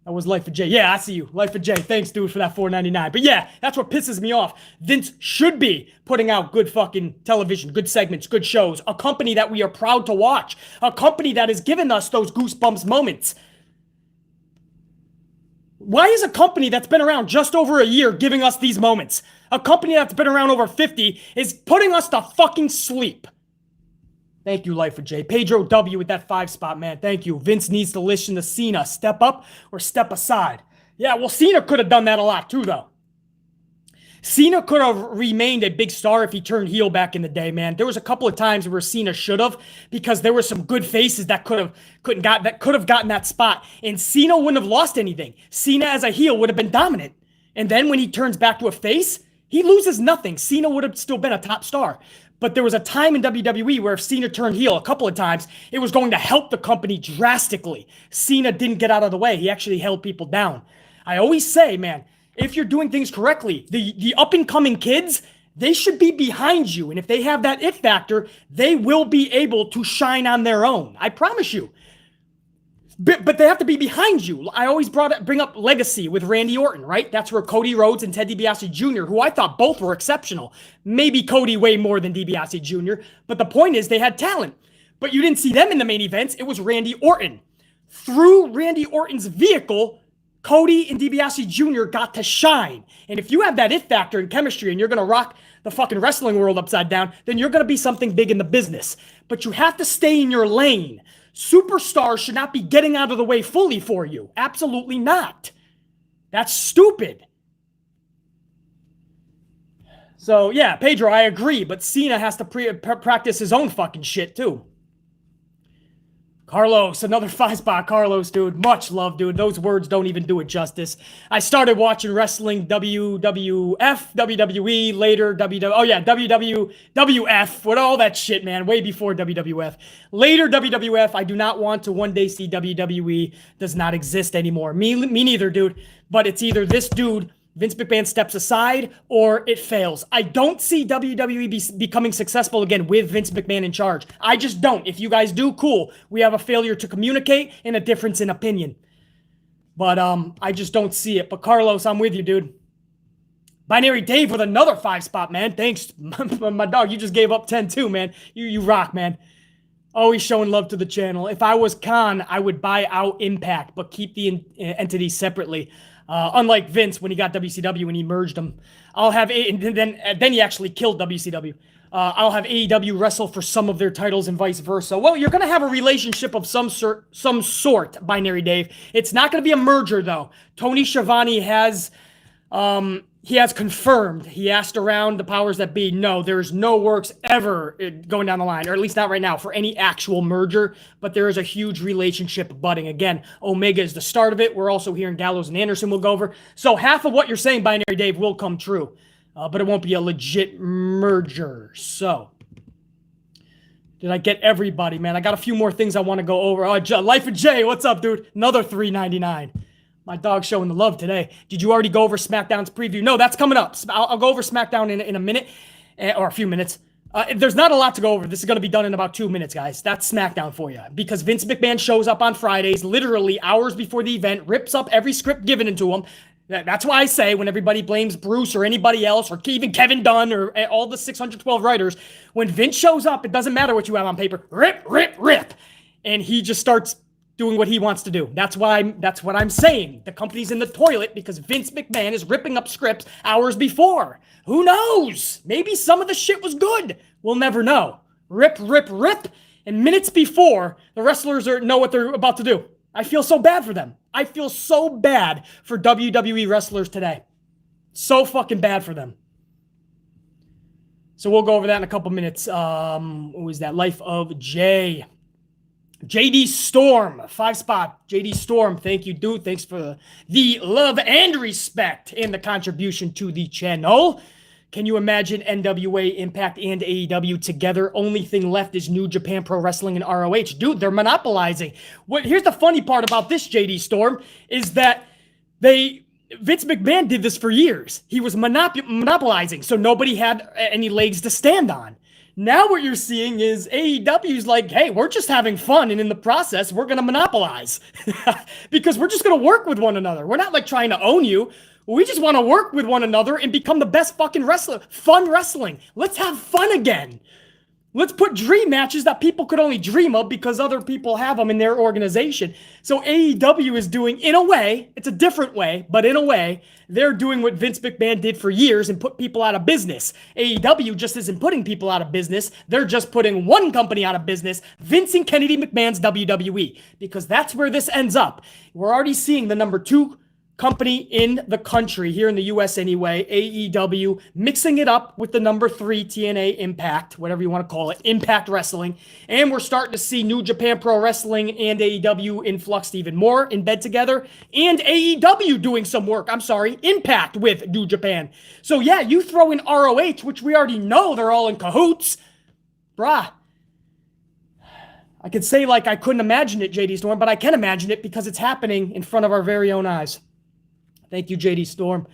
That was Life of Jay. Yeah, I see you. Life of Jay. Thanks, dude, for that $4.99. But yeah, that's what pisses me off. Vince should be putting out good fucking television, good segments, good shows. A company that we are proud to watch. A company that has given us those goosebumps moments. Why is a company that's been around just over a year giving us these moments? A company that's been around over 50 is putting us to fucking sleep. Thank you, Life of Jay. Pedro W with that 5 spot, man. Thank you. Vince needs to listen to Cena. Step up or step aside. Yeah, well, Cena could have done that a lot too, though. Cena could have remained a big star if he turned heel back in the day, man. There was a couple of times where Cena should have, because there were some good faces that could have gotten that spot, and Cena wouldn't have lost anything. Cena as a heel would have been dominant, and then when he turns back to a face, he loses nothing. Cena would have still been a top star. But there was a time in WWE where if Cena turned heel a couple of times, it was going to help the company drastically. Cena didn't get out of the way. He actually held people down. I always say, man, if you're doing things correctly, the up-and-coming kids, they should be behind you. And if they have that it factor, they will be able to shine on their own. I promise you. But they have to be behind you. I always bring up Legacy with Randy Orton, right? That's where Cody Rhodes and Ted DiBiase Jr., who I thought both were exceptional. Maybe Cody way more than DiBiase Jr., but the point is they had talent. But you didn't see them in the main events. It was Randy Orton. Through Randy Orton's vehicle, Cody and DiBiase Jr. got to shine. And if you have that it factor and chemistry and you're going to rock the fucking wrestling world upside down, then you're going to be something big in the business. But you have to stay in your lane. Superstars should not be getting out of the way fully for you. Absolutely not. That's stupid. So, yeah, Pedro, I agree, but Cena has to practice his own fucking shit, too. Carlos, another 5 spot. Carlos, dude. Much love, dude. Those words don't even do it justice. I started watching wrestling WWF, WWE, later WWF, with all that shit, man. Way before WWF. Later WWF, I do not want to one day see WWE does not exist anymore. Me neither, dude. But it's either this dude, Vince McMahon, steps aside or it fails. I don't see WWE becoming successful again with Vince McMahon in charge. I just don't. If you guys do, cool. We have a failure to communicate and a difference in opinion. But I just don't see it. But Carlos, I'm with you, dude. Binary Dave with another 5-spot, man. Thanks. My dog, you just gave up 10 too, man. You rock, man. Always showing love to the channel. If I was Kahn, I would buy out Impact, but keep the entities separately. Unlike Vince when he got WCW and he merged them. I'll have and then he actually killed WCW. I'll have AEW wrestle for some of their titles and vice versa. Well, you're going to have a relationship of some sort, Binary Dave. It's not going to be a merger, though. Tony Schiavone has confirmed. He asked around the powers that be. No, there's no works ever going down the line, or at least not right now, for any actual merger. But there is a huge relationship budding. Again, Omega is the start of it. We're also hearing Gallows and Anderson will go over. So half of what you're saying, Binary Dave, will come true. But it won't be a legit merger. So, did I get everybody, man? I got a few more things I want to go over. Oh, Life of Jay, what's up, dude? Another $3.99. My dog's showing the love today. Did you already go over SmackDown's preview? No, that's coming up. I'll go over SmackDown in a minute, or a few minutes. There's not a lot to go over. This is going to be done in about 2 minutes, guys. That's SmackDown for you. Because Vince McMahon shows up on Fridays, literally hours before the event, rips up every script given into him. That's why I say when everybody blames Bruce or anybody else or even Kevin Dunn or all the 612 writers, when Vince shows up, it doesn't matter what you have on paper. Rip, rip, rip. And he just starts doing what he wants to do. That's what I'm saying. The company's in the toilet because Vince McMahon is ripping up scripts hours before. Who knows? Maybe some of the shit was good. We'll never know. Rip, rip, rip. And minutes before, the wrestlers know what they're about to do. I feel so bad for them. I feel so bad for WWE wrestlers today. So fucking bad for them. So we'll go over that in a couple minutes. What was that? Life of Jay. JD Storm, 5-spot. JD Storm, thank you, dude. Thanks for the love and respect and the contribution to the channel. Can you imagine NWA, Impact, and AEW together? Only thing left is New Japan Pro Wrestling and ROH. Dude, they're monopolizing. Here's the funny part about this, JD Storm, is that Vince McMahon did this for years. He was monopolizing, so nobody had any legs to stand on. Now what you're seeing is AEW's like, hey, we're just having fun, and in the process, we're going to monopolize. Because we're just going to work with one another. We're not like trying to own you. We just want to work with one another and become the best fucking wrestler. Fun wrestling. Let's have fun again. Let's put dream matches that people could only dream of because other people have them in their organization. So AEW is doing, in a way, it's a different way, but in a way, they're doing what Vince McMahon did for years and put people out of business. AEW just isn't putting people out of business. They're just putting one company out of business, Vince and Kennedy McMahon's WWE, because that's where this ends up. We're already seeing the number 2 company in the country, here in the US anyway, AEW, mixing it up with the number 3 TNA Impact, whatever you want to call it, Impact Wrestling. And we're starting to see New Japan Pro Wrestling and AEW influxed even more in bed together. And AEW doing some work, Impact with New Japan. So yeah, you throw in ROH, which we already know they're all in cahoots. Bruh. I could say like I couldn't imagine it, JD Storm, but I can imagine it because it's happening in front of our very own eyes. Thank you, JD Storm.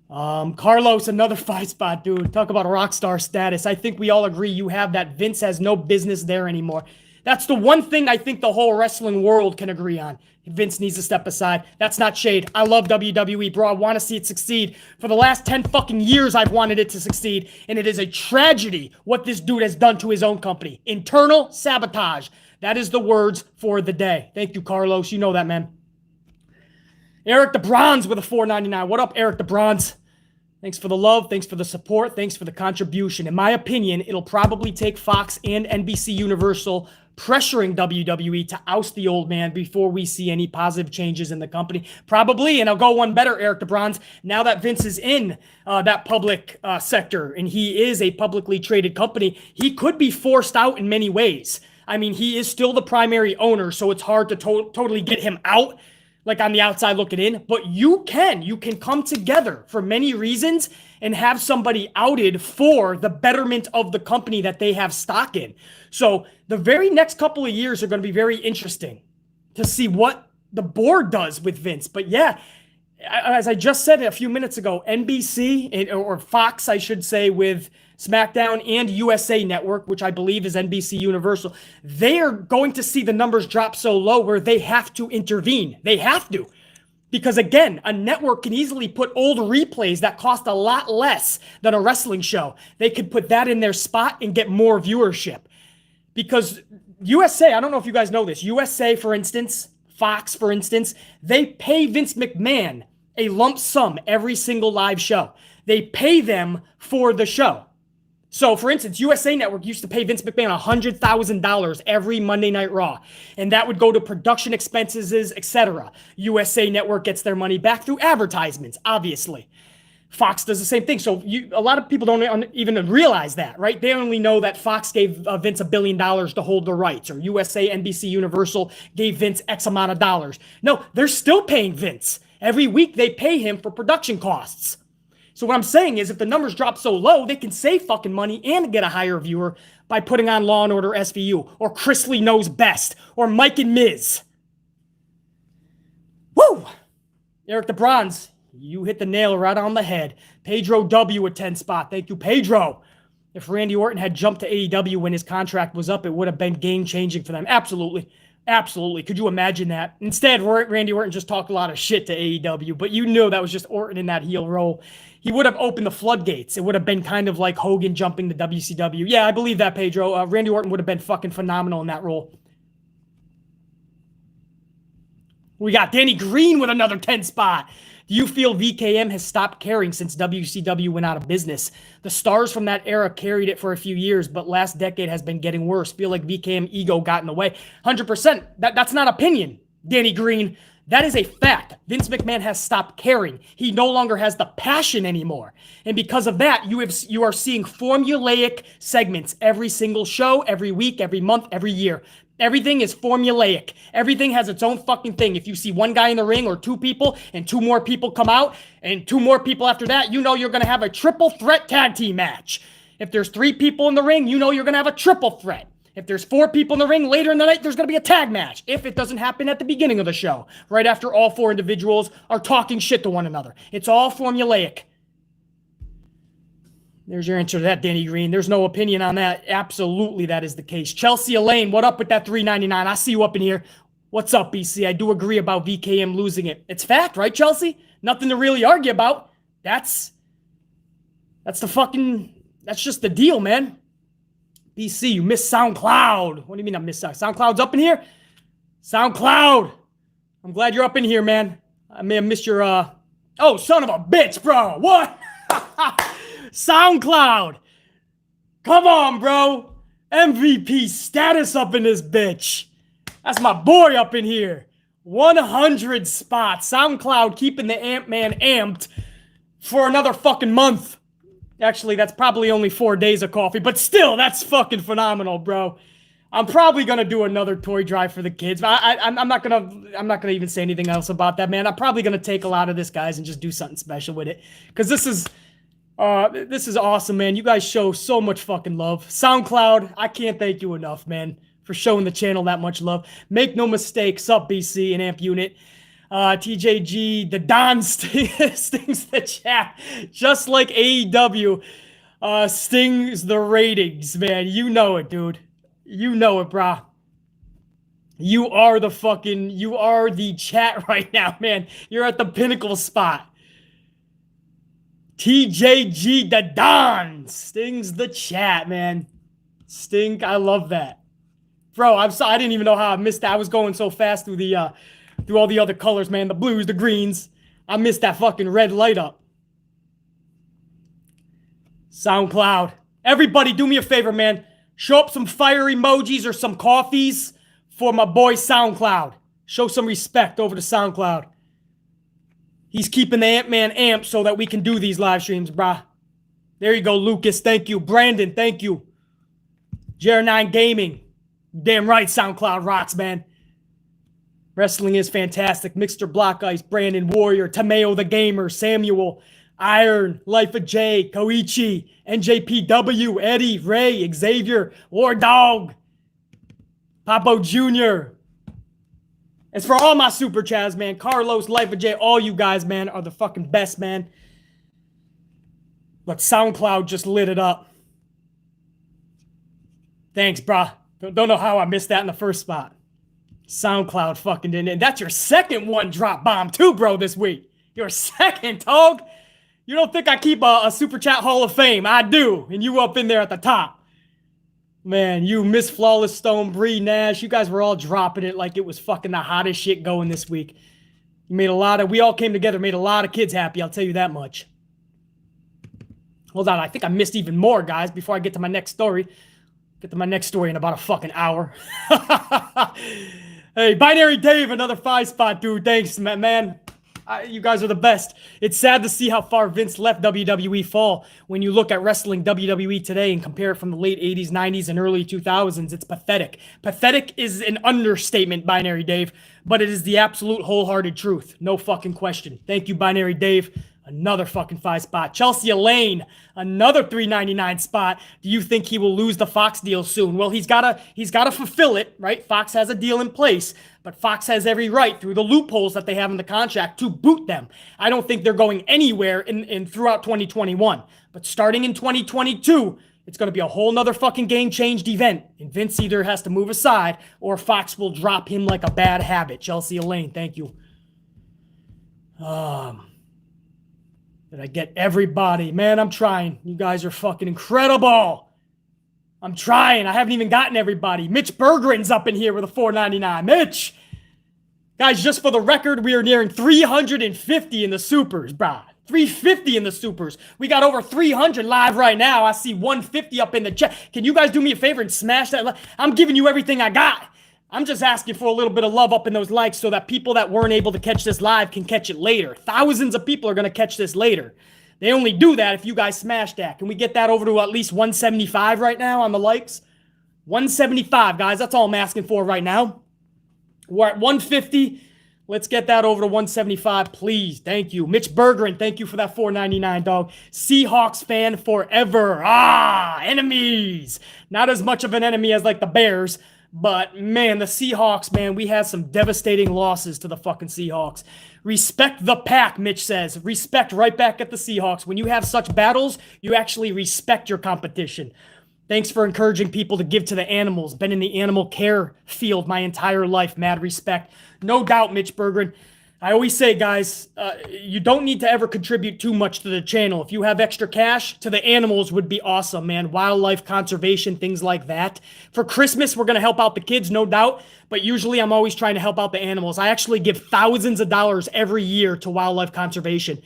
Carlos, another 5-spot, dude. Talk about a rock star status. I think we all agree you have that. Vince has no business there anymore. That's the one thing I think the whole wrestling world can agree on. Vince needs to step aside. That's not shade. I love WWE, bro. I want to see it succeed. For the last 10 fucking years, I've wanted it to succeed. And it is a tragedy what this dude has done to his own company. Internal sabotage. That is the words for the day. Thank you, Carlos. You know that, man. Eric the Bronze with a $4.99. What up, Eric the Bronze? Thanks for the love. Thanks for the support. Thanks for the contribution. In my opinion, it'll probably take Fox and NBC Universal pressuring WWE to oust the old man before we see any positive changes in the company. Probably, and I'll go one better, Eric the Bronze. Now that Vince is in that public sector and he is a publicly traded company, he could be forced out in many ways. I mean, he is still the primary owner, so it's hard to totally get him out, like on the outside looking in, but you can come together for many reasons and have somebody outed for the betterment of the company that they have stock in. So the very next couple of years are going to be very interesting to see what the board does with Vince. But yeah, as I just said a few minutes ago, NBC, or Fox, I should say, with Smackdown and USA Network, which I believe is NBC Universal, they are going to see the numbers drop so low where they have to intervene. They have to. Because again, a network can easily put old replays that cost a lot less than a wrestling show. They could put that in their spot and get more viewership. Because USA, I don't know if you guys know this, USA, for instance, Fox, for instance, they pay Vince McMahon a lump sum every single live show. They pay them for the show. So, for instance, USA Network used to pay Vince McMahon $100,000 every Monday Night Raw, and that would go to production expenses, etc. USA Network gets their money back through advertisements, obviously. Fox does the same thing. So a lot of people don't even realize that, right? They only know that Fox gave Vince $1 billion to hold the rights, or USA, NBC, Universal gave Vince X amount of dollars. No, they're still paying Vince. Every week they pay him for production costs. So what I'm saying is if the numbers drop so low, they can save fucking money and get a higher viewer by putting on Law & Order SVU, or Chris Lee Knows Best, or Mike and Miz. Woo! Eric the Bronze, you hit the nail right on the head. Pedro W. a 10 spot. Thank you, Pedro. If Randy Orton had jumped to AEW when his contract was up, it would have been game-changing for them. Absolutely. Absolutely. Could you imagine that? Instead, Randy Orton just talked a lot of shit to AEW, but you knew that was just Orton in that heel role. He would have opened the floodgates. It would have been kind of like Hogan jumping to WCW. Yeah, I believe that, Pedro. Randy Orton would have been fucking phenomenal in that role. We got Danny Green with another 10 spot. Do you feel VKM has stopped caring since WCW went out of business? The stars from that era carried it for a few years, but last decade has been getting worse. Feel like VKM ego got in the way. 100%. That's not opinion, Danny Green. That is a fact. Vince McMahon has stopped caring. He no longer has the passion anymore. And because of that, you are seeing formulaic segments every single show, every week, every month, every year. Everything is formulaic. Everything has its own fucking thing. If you see one guy in the ring or two people and two more people come out and two more people after that, you know you're going to have a triple threat tag team match. If there's 3 people in the ring, you know you're going to have a triple threat. If there's 4 people in the ring later in the night, there's going to be a tag match. If it doesn't happen at the beginning of the show, right after all 4 individuals are talking shit to one another. It's all formulaic. There's your answer to that, Danny Green. There's no opinion on that. Absolutely, that is the case. Chelsea Elaine, what up with that $3.99? I see you up in here. What's up, BC? I do agree about VKM losing it. It's fact, right, Chelsea? Nothing to really argue about. That's just the deal, man. BC, you missed SoundCloud. What do you mean I missed SoundCloud? SoundCloud's up in here? SoundCloud. I'm glad you're up in here, man. I may have missed your, Oh, son of a bitch, bro. What? SoundCloud. Come on, bro. MVP status up in this bitch. That's my boy up in here. 100 spots. SoundCloud keeping the Ant-Man amped for another fucking month. Actually, that's probably only 4 days of coffee, but still, that's fucking phenomenal, bro. I'm probably gonna do another toy drive for the kids. I'm not gonna even say anything else about that, man. I'm probably gonna take a lot of this, guys, and just do something special with it, because this is awesome, man. You guys show so much fucking love. SoundCloud, I can't thank you enough, man, for showing the channel that much love. Make no mistake, sup BC and Amp Unit. TJG, the Don stings the chat, just like AEW stings the ratings, man. You know it, dude. You know it, brah. You are the chat right now, man. You're at the pinnacle spot. TJG, the Don stings the chat, man. I love that. Bro, I'm sorry. I didn't even know how I missed that. I was going so fast through through all the other colors, man. The blues, the greens. I missed that fucking red light up. SoundCloud. Everybody, do me a favor, man. Show up some fire emojis or some coffees for my boy SoundCloud. Show some respect over to SoundCloud. He's keeping the Ant-Man amped so that we can do these live streams, brah. There you go, Lucas. Thank you. Brandon, thank you. JR9 Gaming. Damn right, SoundCloud rocks, man. Wrestling is fantastic. Mixter Block Ice, Brandon Warrior, Tommaso the Gamer, Samuel, Iron, Life of J, Koichi, NJPW, Eddie, Ray, Xavier, War Dog, Papo Jr. As for all my super chats, man, Carlos, Life of J, all you guys, man, are the fucking best, man. But SoundCloud just lit it up. Thanks, brah. Don't know how I missed that in the first spot. SoundCloud fucking didn't. And that's your second one drop bomb too, bro, this week. Your second, dog. You don't think I keep a Super Chat Hall of Fame? I do. And you up in there at the top. Man, you Miss Flawless Stone, Bree Nash, you guys were all dropping it like it was fucking the hottest shit going this week. You made we all came together, made a lot of kids happy, I'll tell you that much. Hold on, I think I missed even more, guys, before I get to my next story. Get to my next story in about a fucking hour. Hey, Binary Dave, another 5-spot, dude. Thanks, man. You guys are the best. It's sad to see how far Vince left WWE fall. When you look at wrestling WWE today and compare it from the late 80s, 90s, and early 2000s, it's pathetic. Pathetic is an understatement, Binary Dave, but it is the absolute wholehearted truth. No fucking question. Thank you, Binary Dave. Another fucking 5-spot. Chelsea Elaine, another $3.99 spot. Do you think he will lose the Fox deal soon? Well, he's gotta fulfill it, right? Fox has a deal in place, but Fox has every right through the loopholes that they have in the contract to boot them. I don't think they're going anywhere in throughout 2021. But starting in 2022, it's going to be a whole nother fucking game-changed event. And Vince either has to move aside or Fox will drop him like a bad habit. Chelsea Elaine, thank you. Did I get everybody? Man, I'm trying. You guys are fucking incredible. I'm trying. I haven't even gotten everybody. Mitch Berggren's up in here with a $4.99. Mitch! Guys, just for the record, we are nearing 350 in the supers, brah. 350 in the supers. We got over 300 live right now. I see 150 up in the chat. Can you guys do me a favor and smash that? I'm giving you everything I got. I'm just asking for a little bit of love up in those likes so that people that weren't able to catch this live can catch it later. Thousands of people are going to catch this later. They only do that if you guys smash that. Can we get that over to at least 175 right now on the likes? 175, guys. That's all I'm asking for right now. We're at 150. Let's get that over to 175, please. Thank you. Mitch Berggren, thank you for that $4.99, dog. Seahawks fan forever. Enemies. Not as much of an enemy as like the Bears. But, man, the Seahawks, man, we had some devastating losses to the fucking Seahawks. Respect the pack, Mitch says. Respect right back at the Seahawks. When you have such battles, you actually respect your competition. Thanks for encouraging people to give to the animals. Been in the animal care field my entire life. Mad respect. No doubt, Mitch Berggren. I always say, guys, you don't need to ever contribute too much to the channel. If you have extra cash, to the animals would be awesome, man. Wildlife conservation, things like that. For Christmas, we're going to help out the kids, no doubt. But usually, I'm always trying to help out the animals. I actually give thousands of dollars every year to wildlife conservation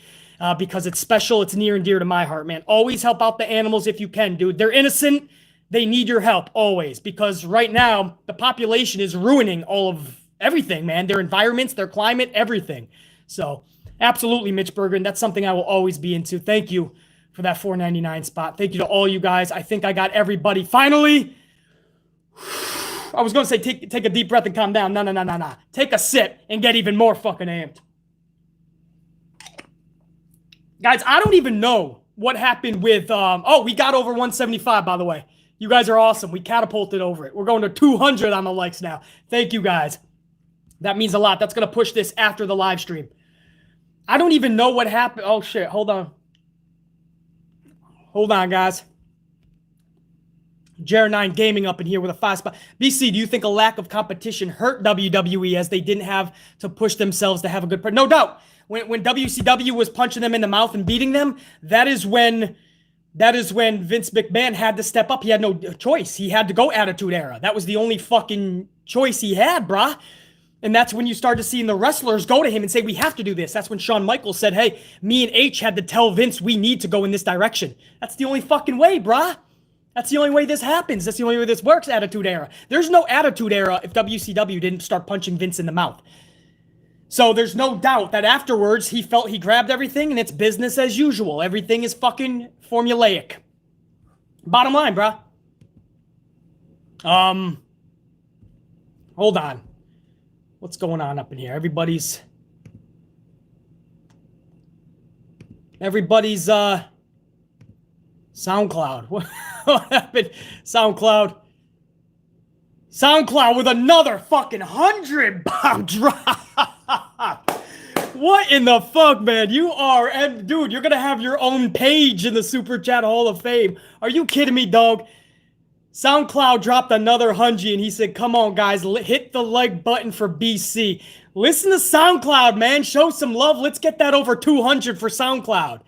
because it's special. It's near and dear to my heart, man. Always help out the animals if you can, dude. They're innocent. They need your help, always. Because right now, the population is ruining all of everything, man. Their environments, their climate, everything. So, absolutely, Mitch Berggren. That's something I will always be into. Thank you for that $4.99 spot. Thank you to all you guys. I think I got everybody. Finally, I was going to say take a deep breath and calm down. No. Take a sip and get even more fucking amped. Guys, I don't even know what happened with... we got over 175, by the way. You guys are awesome. We catapulted over it. We're going to 200 on the likes now. Thank you, guys. That means a lot. That's going to push this after the live stream. I don't even know what happened. Oh, shit. Hold on. Hold on, guys. Jer9 Gaming up in here with a 5-spot. BC, do you think a lack of competition hurt WWE as they didn't have to push themselves to have a good... No doubt. When WCW was punching them in the mouth and beating them, that is when Vince McMahon had to step up. He had no choice. He had to go Attitude Era. That was the only fucking choice he had, brah. And that's when you started seeing the wrestlers go to him and say, we have to do this. That's when Shawn Michaels said, hey, me and H had to tell Vince we need to go in this direction. That's the only fucking way, brah. That's the only way this happens. That's the only way this works, Attitude Era. There's no Attitude Era if WCW didn't start punching Vince in the mouth. So there's no doubt that afterwards he felt he grabbed everything and it's business as usual. Everything is fucking formulaic. Bottom line, bruh. Hold on. What's going on up in here? Everybody's SoundCloud. What happened? SoundCloud with another fucking 100 bomb drop. What in the fuck, man? You are, and dude, you're gonna have your own page in the Super Chat Hall of Fame. Are you kidding me, dog? SoundCloud dropped another 100 and he said, come on, guys, hit the like button for BC. Listen to SoundCloud, man. Show some love. Let's get that over 200 for SoundCloud.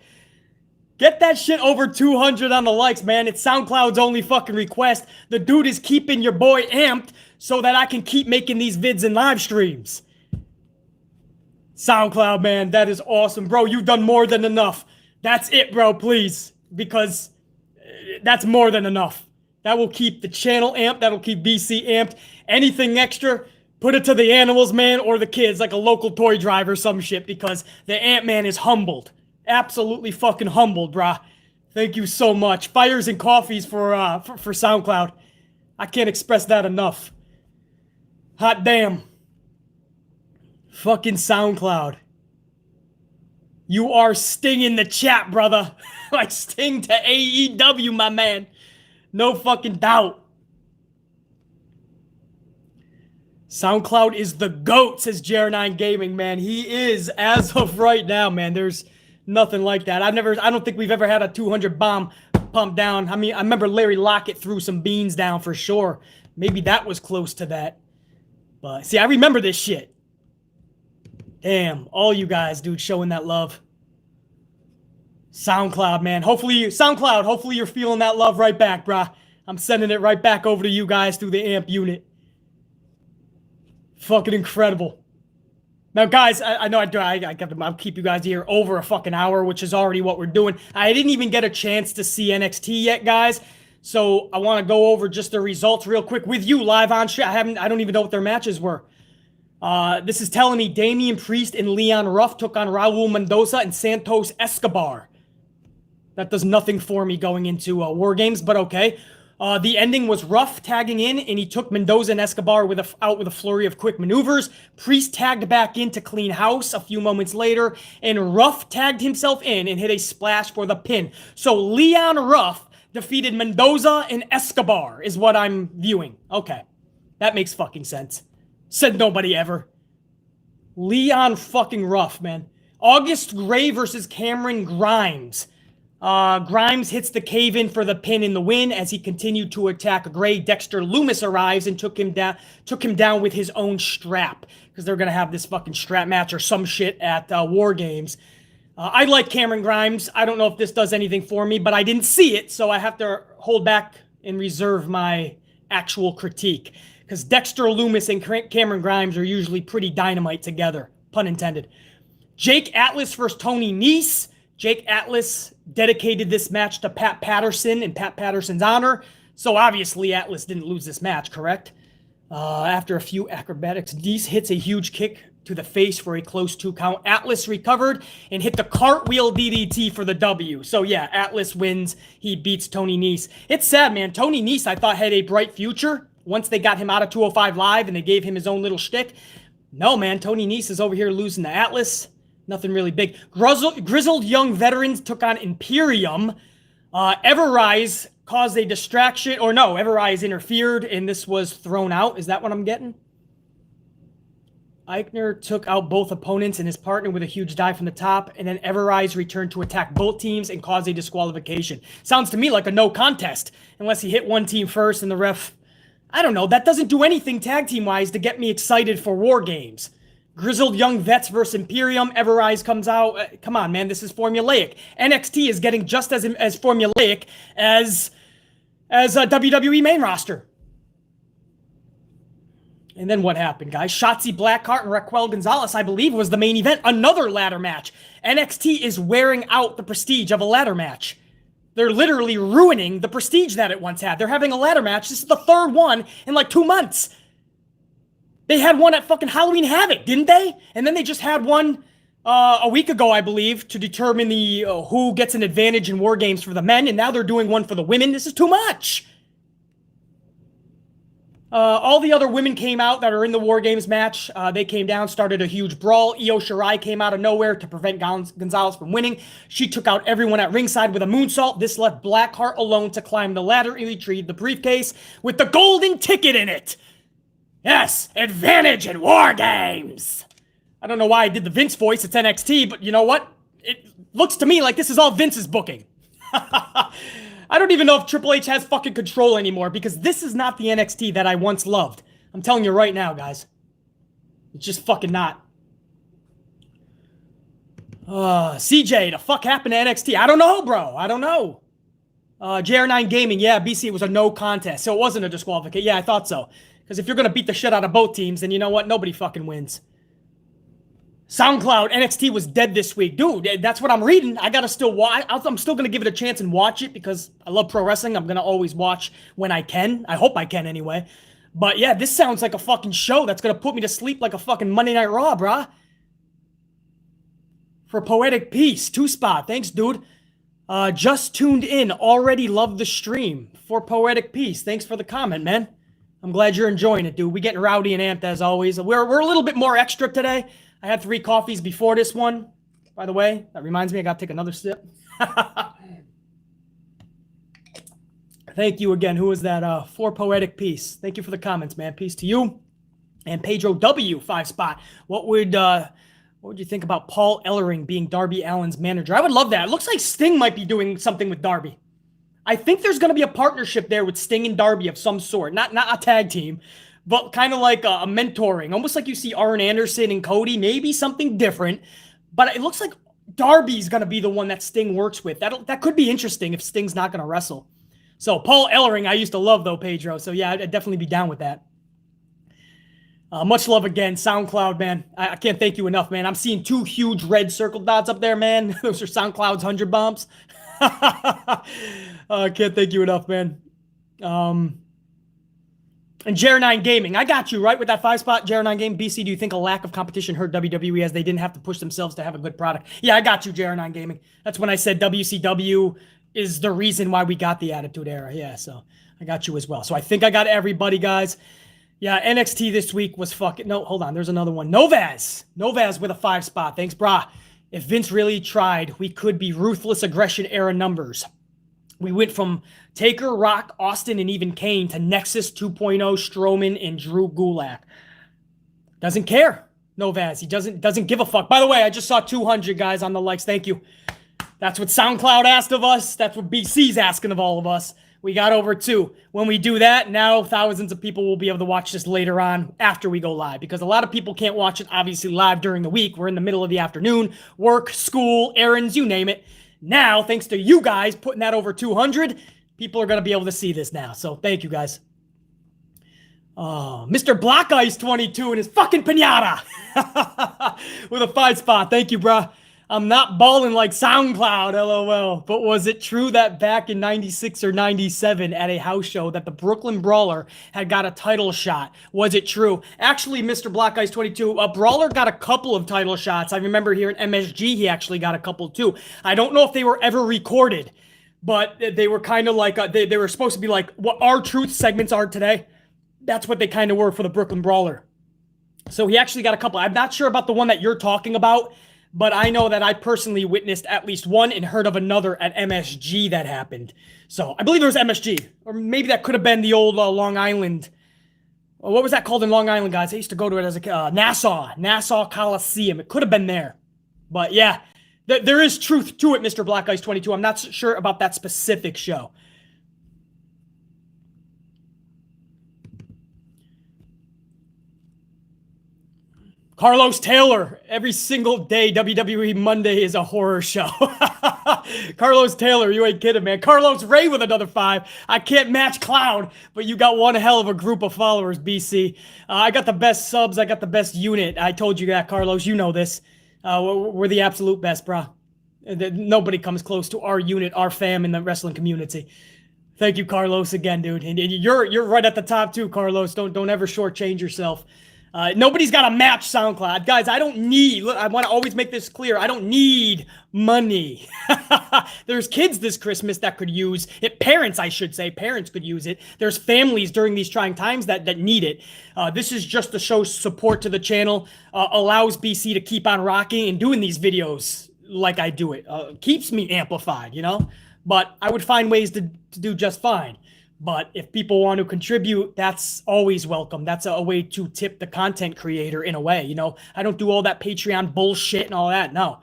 Get that shit over 200 on the likes, man. It's SoundCloud's only fucking request. The dude is keeping your boy amped so that I can keep making these vids and live streams. SoundCloud, man, that is awesome. Bro, you've done more than enough. That's it, bro, please. Because that's more than enough. That will keep the channel amped. That'll keep BC amped. Anything extra, put it to the animals, man, or the kids, like a local toy drive or some shit, because the Ant-Man is humbled. Absolutely fucking humbled, brah. Thank you so much. Fires and coffees for SoundCloud. I can't express that enough. Hot damn. Fucking SoundCloud. You are Sting in the chat, brother. Like Sting to AEW, my man. No fucking doubt. SoundCloud is the GOAT, says JR9 Gaming, man. He is, as of right now, man. There's nothing like that. I don't think we've ever had a 200 bomb pumped down. I mean, I remember Larry Lockett threw some beans down for sure. Maybe that was close to that. But see, I remember this shit. Damn, all you guys, dude, showing that love. SoundCloud, man. Hopefully you're feeling that love right back, brah. I'm sending it right back over to you guys through the AMP unit. Fucking incredible. Now, guys, I know I'll keep you guys here over a fucking hour, which is already what we're doing. I didn't even get a chance to see NXT yet, guys. So I want to go over just the results real quick with you live on shit. I don't even know what their matches were. This is telling me Damian Priest and Leon Ruff took on Raul Mendoza and Santos Escobar. That does nothing for me going into WarGames, but okay. The ending was Ruff tagging in, and he took Mendoza and Escobar out with a flurry of quick maneuvers. Priest tagged back in to clean house a few moments later, and Ruff tagged himself in and hit a splash for the pin. So Leon Ruff defeated Mendoza and Escobar is what I'm viewing. Okay, that makes fucking sense. Said nobody ever. Leon fucking Ruff, man. August Gray versus Cameron Grimes. Grimes hits the cave-in for the pin in the win as he continued to attack Gray. Dexter Loomis arrives and took him down with his own strap, because they're gonna have this fucking strap match or some shit at WarGames. I like Cameron Grimes. I don't know if this does anything for me, but I didn't see it, so I have to hold back and reserve my actual critique, because Dexter Loomis and Cameron Grimes are usually pretty dynamite together, pun intended. Jake Atlas versus Tony Nese. Jake Atlas dedicated this match to Pat Patterson in Pat Patterson's honor. So obviously Atlas didn't lose this match, correct? After a few acrobatics, Nese hits a huge kick to the face for a close 2 count. Atlas recovered and hit the cartwheel DDT for the W. So yeah, Atlas wins. He beats Tony Nese. It's sad, man. Tony Nese, I thought, had a bright future once they got him out of 205 Live and they gave him his own little shtick. No, man. Tony Nese is over here losing to Atlas. Nothing really big. Grizzled young veterans took on Imperium. Everrise caused a distraction. Or no, Everrise interfered and this was thrown out. Is that what I'm getting? Eichner took out both opponents and his partner with a huge dive from the top. And then Everrise returned to attack both teams and cause a disqualification. Sounds to me like a no contest. Unless he hit one team first and the ref... I don't know. That doesn't do anything tag team-wise to get me excited for WarGames. Grizzled young vets versus Imperium. Everrise comes out. Come on, man. This is formulaic. NXT is getting just as formulaic as a WWE main roster. And then what happened, guys? Shotzi Blackheart and Raquel Gonzalez, I believe, was the main event. Another ladder match. NXT is wearing out the prestige of a ladder match. They're literally ruining the prestige that it once had. They're having a ladder match. This is the 3rd one in like 2 months. They had one at fucking Halloween Havoc, didn't they? And then they just had one a week ago, I believe, to determine the who gets an advantage in WarGames for the men. And now they're doing one for the women. This is too much. All the other women came out that are in the WarGames match. They came down, started a huge brawl. Io Shirai came out of nowhere to prevent Gonzalez from winning. She took out everyone at ringside with a moonsault. This left Blackheart alone to climb the ladder and retrieve the briefcase with the golden ticket in it. Yes, advantage in WarGames. I don't know why I did the Vince voice. It's NXT, but you know what? It looks to me like this is all Vince's booking. I don't even know if Triple H has fucking control anymore because this is not the NXT that I once loved. I'm telling you right now, guys. It's just fucking not. CJ, the fuck happened to NXT? I don't know, bro. I don't know. JR9 Gaming, yeah, BC, it was a no contest, so it wasn't a disqualification. Yeah, I thought so. Because if you're going to beat the shit out of both teams, then you know what? Nobody fucking wins. SoundCloud, NXT was dead this week. Dude, that's what I'm reading. I got to still watch. I'm still going to give it a chance and watch it because I love pro wrestling. I'm going to always watch when I can. I hope I can anyway. But yeah, this sounds like a fucking show that's going to put me to sleep like a fucking Monday Night Raw, brah. For Poetic Peace, 2-spot. Thanks, dude. Just tuned in. Already love the stream. For Poetic Peace. Thanks for the comment, man. I'm glad you're enjoying it, dude. We getting rowdy and amped as always. We're a little bit more extra today. I had 3 coffees before this one. By the way, that reminds me, I got to take another sip. Thank you again. Who was that? For Poetic Peace. Thank you for the comments, man. Peace to you. And Pedro W, 5-spot. What would you think about Paul Ellering being Darby Allin's manager? I would love that. It looks like Sting might be doing something with Darby. I think there's going to be a partnership there with Sting and Darby of some sort. Not a tag team, but kind of like a mentoring. Almost like you see Arn Anderson and Cody. Maybe something different. But it looks like Darby's going to be the one that Sting works with. That could be interesting if Sting's not going to wrestle. So Paul Ellering, I used to love, though, Pedro. So yeah, I'd definitely be down with that. Much love again, SoundCloud, man. I can't thank you enough, man. I'm seeing 2 huge red circle dots up there, man. Those are SoundCloud's 100 bumps. I can't thank you enough, man. And JR9 Gaming, I got you, right? With that 5-spot, JR9 Gaming. BC, do you think a lack of competition hurt WWE as they didn't have to push themselves to have a good product? Yeah, I got you, JR9 Gaming. That's when I said WCW is the reason why we got the Attitude Era. Yeah, so I got you as well. So I think I got everybody, guys. Yeah, NXT this week was fucking... No, hold on. There's another one. Novaz with a 5-spot. Thanks, brah. If Vince really tried, we could be Ruthless Aggression era numbers. We went from Taker, Rock, Austin, and even Kane to Nexus 2.0, Strowman, and Drew Gulak. Doesn't care, Novaz. He doesn't give a fuck. By the way, I just saw 200 guys on the likes. Thank you. That's what SoundCloud asked of us. That's what BC's asking of all of us. We got over 2. When we do that, now thousands of people will be able to watch this later on after we go live. Because a lot of people can't watch it, obviously, live during the week. We're in the middle of the afternoon. Work, school, errands, you name it. Now, thanks to you guys putting that over 200, people are going to be able to see this now. So, thank you, guys. Mr. Black Ice 22 and his fucking pinata with a 5-spot. Thank you, bruh. I'm not balling like SoundCloud, LOL. But was it true that back in 96 or 97 at a house show that the Brooklyn Brawler had got a title shot? Was it true? Actually, Mr. Black Ice 22, Brawler got a couple of title shots. I remember here in MSG, he actually got a couple too. I don't know if they were ever recorded, but they were kind of like, they were supposed to be like what our Truth segments are today. That's what they kind of were for the Brooklyn Brawler. So he actually got a couple. I'm not sure about the one that you're talking about, but I know that I personally witnessed at least one and heard of another at MSG that happened. So I believe it was MSG. Or maybe that could have been the old Long Island. What was that called in Long Island, guys? I used to go to it as a Nassau Coliseum. It could have been there. But yeah, there is truth to it, Mr. Black Ice 22. I'm not sure about that specific show. Carlos Taylor, every single day, WWE Monday is a horror show. Carlos Taylor, you ain't kidding, man. Carlos Ray with another 5. I can't match Cloud, but you got one hell of a group of followers, BC. I got the best subs. I got the best unit. I told you that, Carlos. You know this. We're the absolute best, brah. Nobody comes close to our unit, our fam in the wrestling community. Thank you, Carlos, again, dude. And you're right at the top, too, Carlos. Don't ever shortchange yourself. Nobody's got to match SoundCloud. Guys, I don't need, look, I want to always make this clear. I don't need money. There's kids this Christmas that could use it. Parents, I should say. Parents could use it. There's families during these trying times that need it. This is just to show support to the channel. Allows BC to keep on rocking and doing these videos like I do it. Keeps me amplified, you know? But I would find ways to do just fine. But if people want to contribute, that's always welcome. That's a way to tip the content creator in a way, you know? I don't do all that Patreon bullshit and all that, no.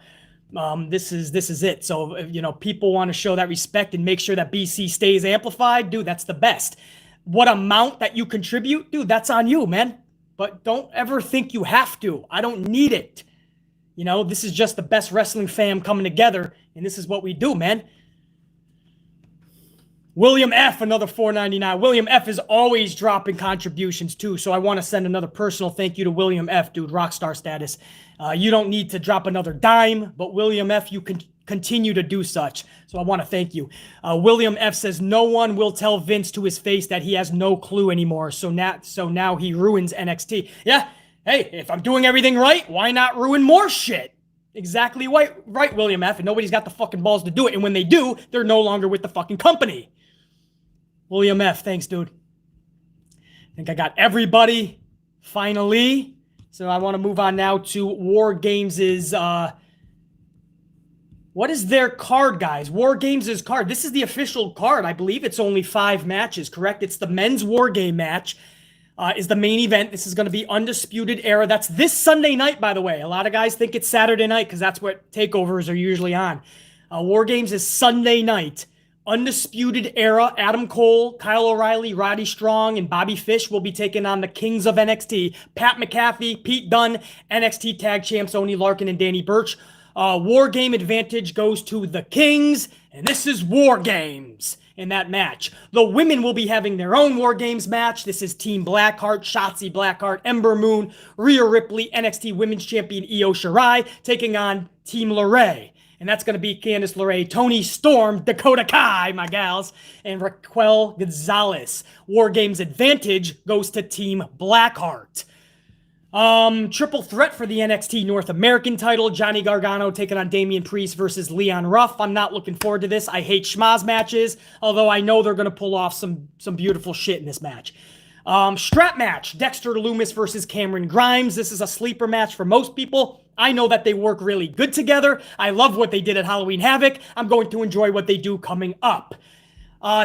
This is it. So, if, people want to show that respect and make sure that BC stays amplified, dude, that's the best. What amount that you contribute, dude, that's on you, man. But don't ever think you have to. I don't need it. This is just the best wrestling fam coming together, and this is what we do, man. William F., another $4.99. William F. is always dropping contributions, too, so I want to send another personal thank you to William F., dude, rockstar status. You don't need to drop another dime, but William F., you can continue to do such, so I want to thank you. William F. says, no one will tell Vince to his face that he has no clue anymore, so now he ruins NXT. Yeah, hey, if I'm doing everything right, why not ruin more shit? Exactly right, William F., and nobody's got the fucking balls to do it, and when they do, they're no longer with the fucking company. William F., thanks, dude. I think I got everybody, finally. So I want to move on now to WarGames' what is their card, guys? WarGames' card. This is the official card. I believe it's only 5 matches, correct? It's the men's WarGame match is the main event. This is going to be Undisputed Era. That's this Sunday night, by the way. A lot of guys think it's Saturday night because that's what takeovers are usually on. WarGames is Sunday night. Undisputed Era, Adam Cole, Kyle O'Reilly, Roddy Strong, and Bobby Fish will be taking on the Kings of NXT. Pat McAfee, Pete Dunne, NXT Tag Champs, Oney Larkin, and Danny Burch. War Game advantage goes to the Kings, and this is War Games in that match. The women will be having their own War Games match. This is Team Blackheart, Shotzi Blackheart, Ember Moon, Rhea Ripley, NXT Women's Champion Io Shirai, taking on Team LeRae. And that's going to be Candice LeRae, Toni Storm, Dakota Kai, my gals, and Raquel Gonzalez. War Games advantage goes to Team Blackheart. Triple threat for the NXT North American title. Johnny Gargano taking on Damian Priest versus Leon Ruff. I'm not looking forward to this. I hate schmaz matches, although I know they're going to pull off some beautiful shit in this match. Strap match, Dexter Loomis versus Cameron Grimes. This is a sleeper match for most people. I know that they work really good together. I love what they did at Halloween Havoc. I'm going to enjoy what they do coming up.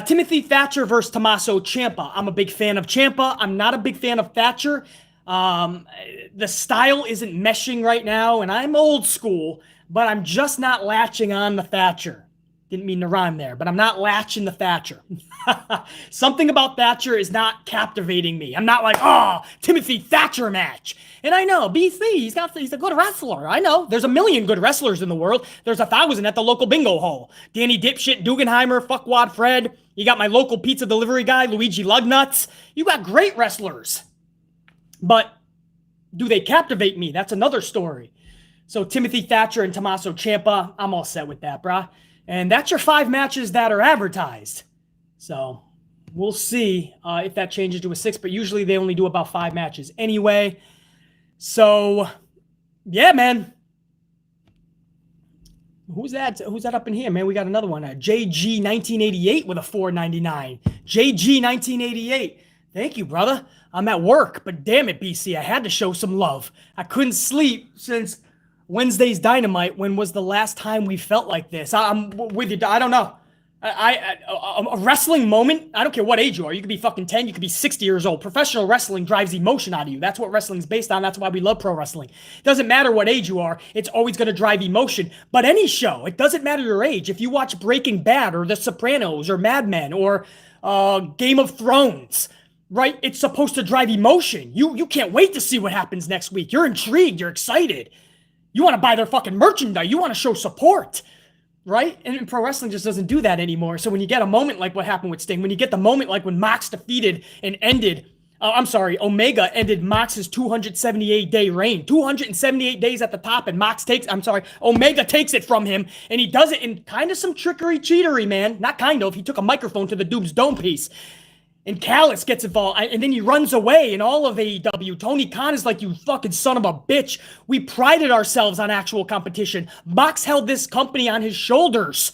Timothy Thatcher versus Tommaso Ciampa. I'm a big fan of Ciampa. I'm not a big fan of Thatcher. The style isn't meshing right now, and I'm old school, but I'm just not latching on the Thatcher. Didn't mean to rhyme there, but I'm not latching the Thatcher. Something about Thatcher is not captivating me. I'm not like, Timothy Thatcher match. And I know, BC, he's a good wrestler. I know, there's a million good wrestlers in the world. There's 1,000 at the local bingo hall. Danny Dipshit, Dugenheimer, Fuckwad Fred. You got my local pizza delivery guy, Luigi Lugnuts. You got great wrestlers. But do they captivate me? That's another story. So Timothy Thatcher and Tommaso Ciampa, I'm all set with that, brah. And that's your 5 matches that are advertised. So we'll see if that changes to a 6, but usually they only do about 5 matches anyway. So, yeah, man. Who's that up in here, man? We got another one. JG1988 with a $4.99. JG1988. Thank you, brother. I'm at work, but damn it, BC, I had to show some love. I couldn't sleep since Wednesday's Dynamite. When was the last time we felt like this? I'm with you. I don't know. A wrestling moment, I don't care what age you are. You could be fucking 10, you could be 60 years old. Professional wrestling drives emotion out of you. That's what wrestling's based on. That's why we love pro wrestling. It doesn't matter what age you are. It's always going to drive emotion. But any show, it doesn't matter your age. If you watch Breaking Bad or The Sopranos or Mad Men or Game of Thrones, right? It's supposed to drive emotion. You can't wait to see what happens next week. You're intrigued. You're excited. You want to buy their fucking merchandise. You want to show support. Right? And pro wrestling just doesn't do that anymore. So when you get a moment like what happened with Sting, when you get the moment like when Mox defeated and Omega ended Mox's 278-day reign. 278 days at the top, and Omega takes it from him, and he does it in kind of some trickery cheatery, man. Not kind of. He took a microphone to the Dude's Dome piece. And Callis gets involved, and then he runs away, and all of AEW. Tony Khan is like, you fucking son of a bitch. We prided ourselves on actual competition. Mox held this company on his shoulders,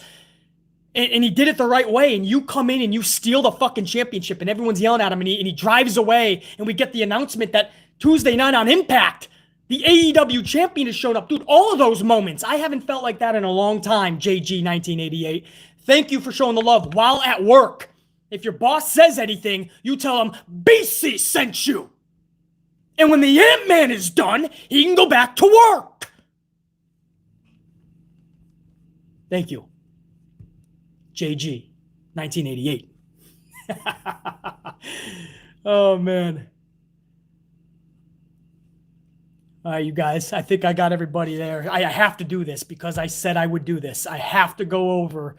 and he did it the right way, and you come in and you steal the fucking championship, and everyone's yelling at him, and he drives away, and we get the announcement that Tuesday night on Impact, the AEW champion has showed up. Dude, all of those moments, I haven't felt like that in a long time, JG1988. Thank you for showing the love while at work. If your boss says anything, you tell him, BC sent you. And when the Ant-Man is done, he can go back to work. Thank you. JG, 1988. Oh, man. All right, you guys, I think I got everybody there. I have to do this because I said I would do this. I have to go over.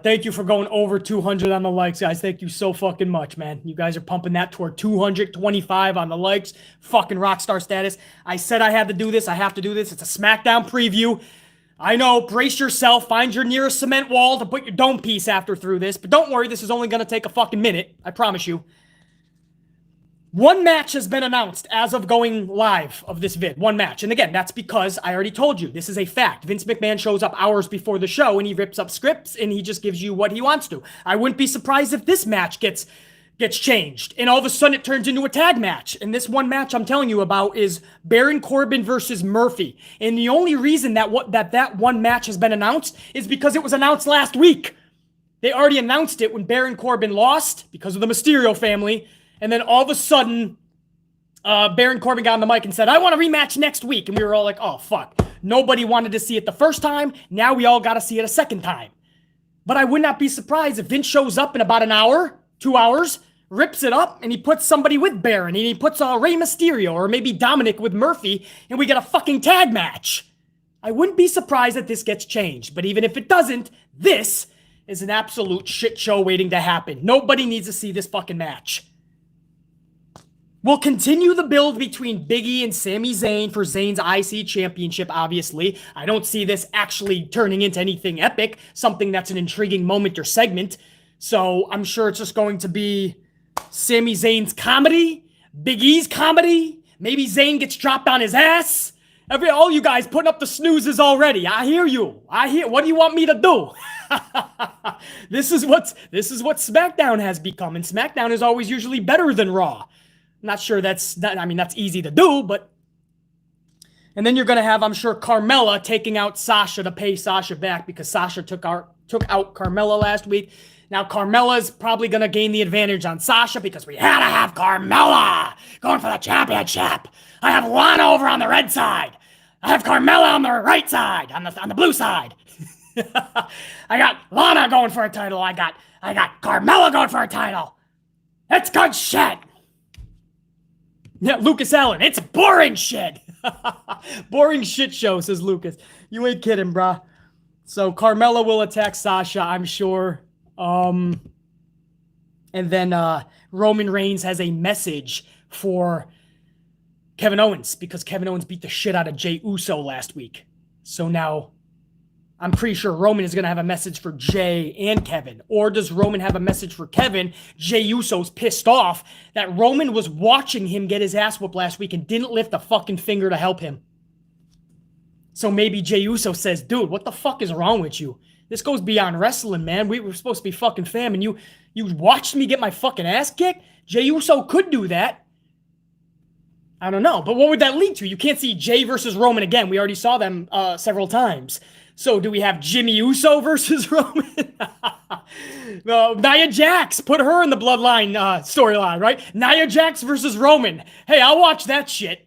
Thank you for going over 200 on the likes, guys. Thank you so fucking much, man. You guys are pumping that toward 225 on the likes. Fucking rockstar status. I said I had to do this. I have to do this. It's a Smackdown preview. I know, brace yourself. Find your nearest cement wall to put your dome piece after through this. But don't worry, this is only going to take a fucking minute. I promise you. One match has been announced as of going live of this vid. One match. And again, that's because I already told you. This is a fact. Vince McMahon shows up hours before the show and he rips up scripts and he just gives you what he wants to. I wouldn't be surprised if this match gets changed and all of a sudden it turns into a tag match. And this one match I'm telling you about is Baron Corbin versus Murphy. And the only reason that one match has been announced is because it was announced last week. They already announced it when Baron Corbin lost because of the Mysterio family. And then all of a sudden, Baron Corbin got on the mic and said, I want a rematch next week. And we were all like, oh, fuck. Nobody wanted to see it the first time. Now we all got to see it a second time. But I would not be surprised if Vince shows up in about an hour, 2 hours, rips it up, and he puts somebody with Baron. And he puts Rey Mysterio or maybe Dominic with Murphy, and we get a fucking tag match. I wouldn't be surprised that this gets changed. But even if it doesn't, this is an absolute shit show waiting to happen. Nobody needs to see this fucking match. We'll continue the build between Big E and Sami Zayn for Zayn's IC championship, obviously. I don't see this actually turning into anything epic, something that's an intriguing moment or segment. So I'm sure it's just going to be Sami Zayn's comedy, Big E's comedy. Maybe Zayn gets dropped on his ass. All you guys putting up the snoozes already. I hear you. What do you want me to do? This is what SmackDown has become, and SmackDown is always usually better than Raw. Not sure that's easy to do, but... And then you're going to have, I'm sure, Carmella taking out Sasha to pay Sasha back because Sasha took out Carmella last week. Now Carmella's probably going to gain the advantage on Sasha because we had to have Carmella going for the championship. I have Lana over on the red side. I have Carmella on the right side, on the blue side. I got Lana going for a title. I got Carmella going for a title. That's good shit. Yeah, Lucas Allen, it's boring shit. Boring shit show, says Lucas. You ain't kidding, bruh. So Carmella will attack Sasha, I'm sure. And then Roman Reigns has a message for Kevin Owens because Kevin Owens beat the shit out of Jey Uso last week. So now I'm pretty sure Roman is going to have a message for Jey and Kevin. Or does Roman have a message for Kevin? Jey Uso's pissed off that Roman was watching him get his ass whooped last week and didn't lift a fucking finger to help him. So maybe Jey Uso says, dude, what the fuck is wrong with you? This goes beyond wrestling, man. We were supposed to be fucking fam, and you watched me get my fucking ass kicked? Jey Uso could do that. I don't know. But what would that lead to? You can't see Jey versus Roman again. We already saw them several times. So do we have Jimmy Uso versus Roman? Nia Jax, put her in the Bloodline storyline, right? Nia Jax versus Roman. Hey, I'll watch that shit.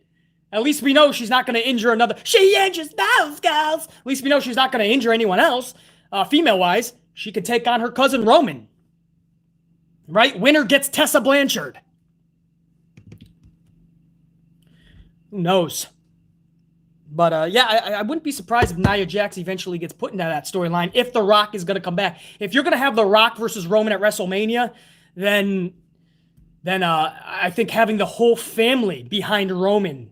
At least we know she's not going to injure another. She injures those girls. At least we know she's not going to injure anyone else. Female-wise, she could take on her cousin Roman. Right? Winner gets Tessa Blanchard. Who knows? But yeah, I wouldn't be surprised if Nia Jax eventually gets put into that storyline if The Rock is going to come back. If you're going to have The Rock versus Roman at WrestleMania, then I think having the whole family behind Roman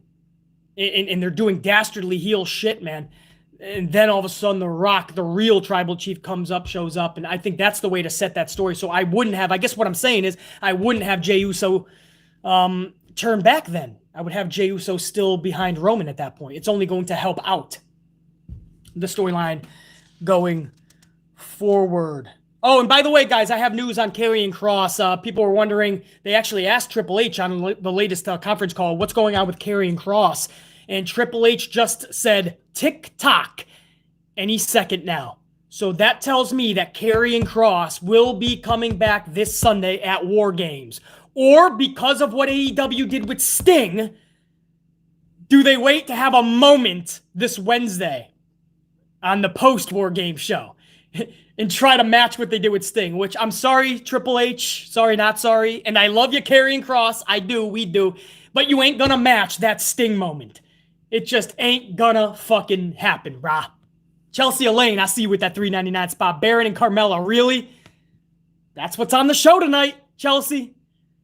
and they're doing dastardly heel shit, man. And then all of a sudden The Rock, the real tribal chief, shows up. And I think that's the way to set that story. So I wouldn't have, I guess what I'm saying is I wouldn't have Jey Uso turn back then. I would have Jey Uso still behind Roman at that point. It's only going to help out the storyline going forward. Oh, and by the way, guys, I have news on Karrion Kross. People were wondering, they actually asked Triple H on the latest conference call, what's going on with Karrion Kross? And Triple H just said, tick-tock, any second now. So that tells me that Karrion Kross will be coming back this Sunday at WarGames. Or because of what AEW did with Sting, do they wait to have a moment this Wednesday? on the post-WarGames show and try to match what they did with Sting, which I'm sorry, Triple H. Sorry, not sorry. And I love you, Karrion Kross. I do. We do. But you ain't gonna match that Sting moment. It just ain't gonna fucking happen, brah. Chelsea Elaine, I see you with that $3.99 spot. Baron and Carmella, really? That's what's on the show tonight, Chelsea.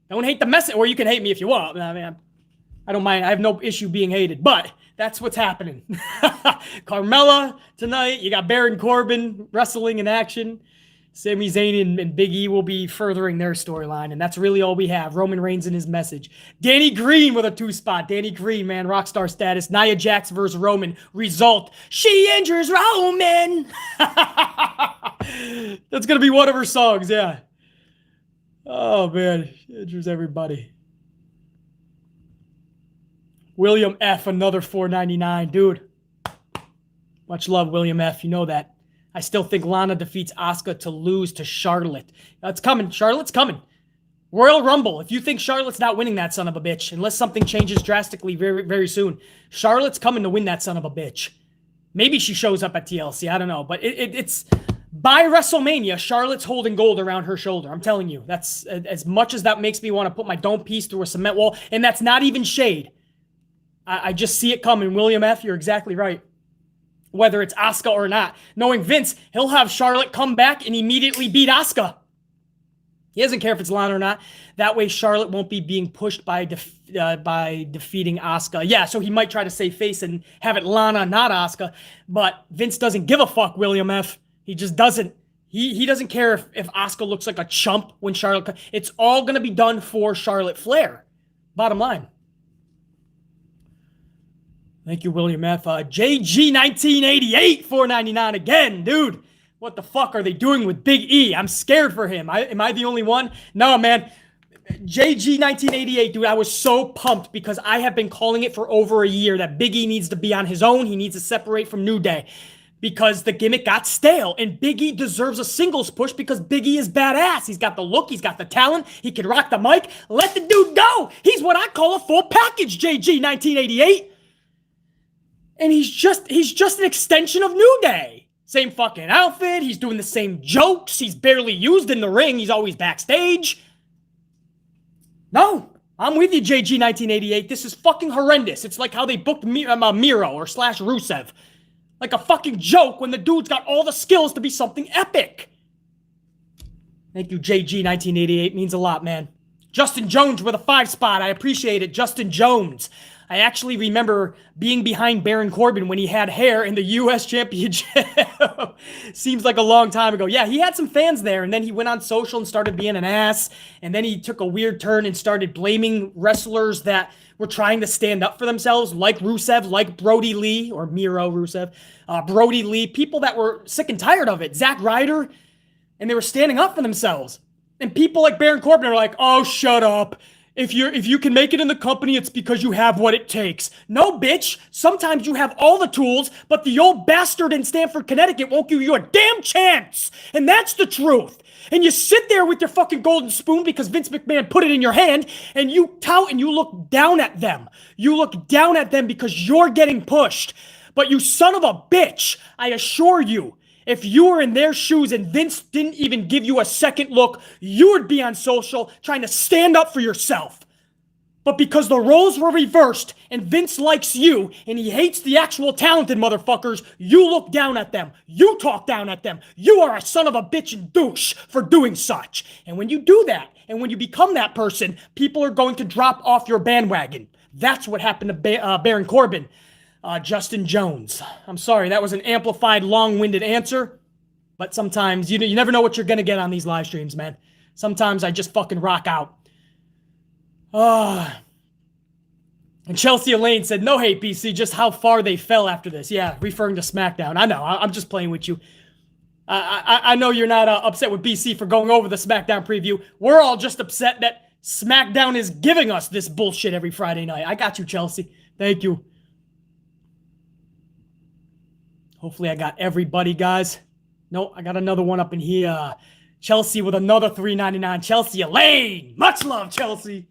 Don't hate the message, or you can hate me if you want. I mean, I don't mind. I have no issue being hated, but that's what's happening. Carmella tonight. You got Baron Corbin wrestling in action. Sami Zayn and Big E will be furthering their storyline, and that's really all we have. Roman Reigns and his message. Danny Green with a 2-spot. Danny Green, man, rockstar status. Nia Jax versus Roman. Result, she injures Roman. That's going to be one of her songs, yeah. Oh, man. She injures everybody. William F., another $4.99. Dude, much love, William F. You know that. I still think Lana defeats Asuka to lose to Charlotte. It's coming. Charlotte's coming. Royal Rumble. If you think Charlotte's not winning that son of a bitch, unless something changes drastically very, very soon, Charlotte's coming to win that son of a bitch. Maybe she shows up at TLC. I don't know. But it's by WrestleMania, Charlotte's holding gold around her shoulder. I'm telling you. That's as much as that makes me want to put my dome piece through a cement wall. And that's not even shade. I just see it coming. William F., you're exactly right. Whether it's Asuka or not. Knowing Vince, he'll have Charlotte come back and immediately beat Asuka. He doesn't care if it's Lana or not. That way Charlotte won't be being pushed by defeating Asuka. Yeah, so he might try to save face and have it Lana, not Asuka. But Vince doesn't give a fuck, William F. He just doesn't. He doesn't care if Asuka looks like a chump when Charlotte... It's all going to be done for Charlotte Flair. Bottom line. Thank you, William F. JG1988, $4.99 again, dude. What the fuck are they doing with Big E? I'm scared for him. Am I the only one? No, man. JG1988, dude, I was so pumped because I have been calling it for over a year that Big E needs to be on his own. He needs to separate from New Day because the gimmick got stale, and Big E deserves a singles push because Big E is badass. He's got the look. He's got the talent. He can rock the mic. Let the dude go. He's what I call a full package, JG1988. And he's just an extension of New Day. Same fucking outfit. He's doing the same jokes. He's barely used in the ring. He's always backstage. No, I'm with you, JG1988. This is fucking horrendous. It's like how they booked Miro or / Rusev. Like a fucking joke when the dude's got all the skills to be something epic. Thank you, JG1988. Means a lot, man. Justin Jones with a 5-spot. I appreciate it. Justin Jones. I actually remember being behind Baron Corbin when he had hair in the U.S. Championship. Seems like a long time ago. Yeah, he had some fans there, and then he went on social and started being an ass, and then he took a weird turn and started blaming wrestlers that were trying to stand up for themselves, like Rusev, like Brody Lee, or Miro Rusev, Brody Lee, people that were sick and tired of it, Zack Ryder, and they were standing up for themselves. And people like Baron Corbin are like, oh, shut up. If you can make it in the company, it's because you have what it takes. No, bitch. Sometimes you have all the tools, but the old bastard in Stamford, Connecticut won't give you a damn chance. And that's the truth. And you sit there with your fucking golden spoon because Vince McMahon put it in your hand, and you tout and you look down at them. You look down at them because you're getting pushed. But you son of a bitch, I assure you, if you were in their shoes and Vince didn't even give you a second look, you would be on social trying to stand up for yourself. But because the roles were reversed and Vince likes you and he hates the actual talented motherfuckers, you look down at them. You talk down at them. You are a son of a bitch and douche for doing such. And when you do that, and when you become that person, people are going to drop off your bandwagon. That's what happened to Baron Corbin. Justin Jones. I'm sorry, that was an amplified, long-winded answer. But sometimes, you never know what you're going to get on these live streams, man. Sometimes I just fucking rock out. And Chelsea Elaine said, no hate, BC, just how far they fell after this. Yeah, referring to Smackdown. I know, I'm just playing with you. I know you're not upset with BC for going over the Smackdown preview. We're all just upset that Smackdown is giving us this bullshit every Friday night. I got you, Chelsea. Thank you. Hopefully I got everybody, guys. No, I got another one up in here. Chelsea with another $3.99. Chelsea Elaine. Much love, Chelsea.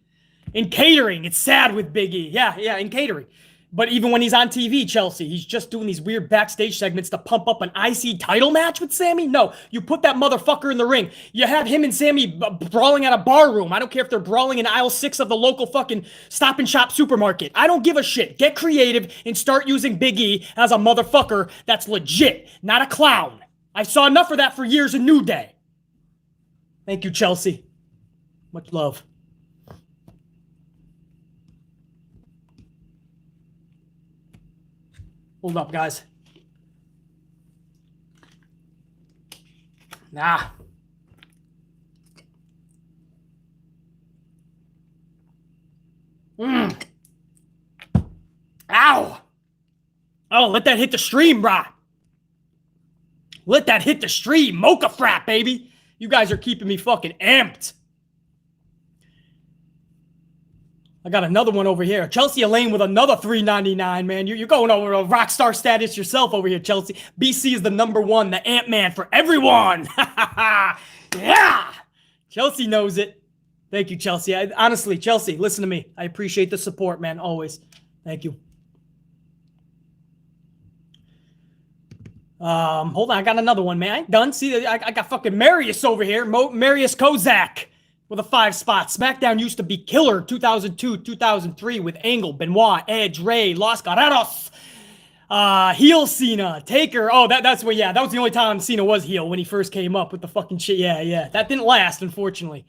In catering, it's sad with Big E. Yeah, in catering. But even when he's on TV, Chelsea, he's just doing these weird backstage segments to pump up an IC title match with Sammy? No, you put that motherfucker in the ring. You have him and Sammy brawling at a bar room. I don't care if they're brawling in aisle 6 of the local fucking Stop and Shop supermarket. I don't give a shit. Get creative and start using Big E as a motherfucker that's legit, not a clown. I saw enough of that for years in New Day. Thank you, Chelsea. Much love. Hold up, guys. Nah. Ow. Oh, let that hit the stream, brah. Let that hit the stream. Mocha frat, baby. You guys are keeping me fucking amped. I got another one over here. Chelsea Elaine with another $3.99, man. You're going over a rock star status yourself over here, Chelsea. BC is the #1, the Ant-Man for everyone. Yeah. Chelsea knows it. Thank you, Chelsea. Honestly, Chelsea, listen to me. I appreciate the support, man, always. Thank you. Hold on. I got another one, man. I ain't done. See, I got fucking Marius over here. Marius Kozak. With a 5 spot. Smackdown used to be killer 2002, 2003 with Angle, Benoit, Edge, Ray, Los Guerreros, heel Cena, Taker. Oh, that's where, yeah, that was the only time Cena was heel when he first came up with the fucking shit. Yeah. That didn't last, unfortunately.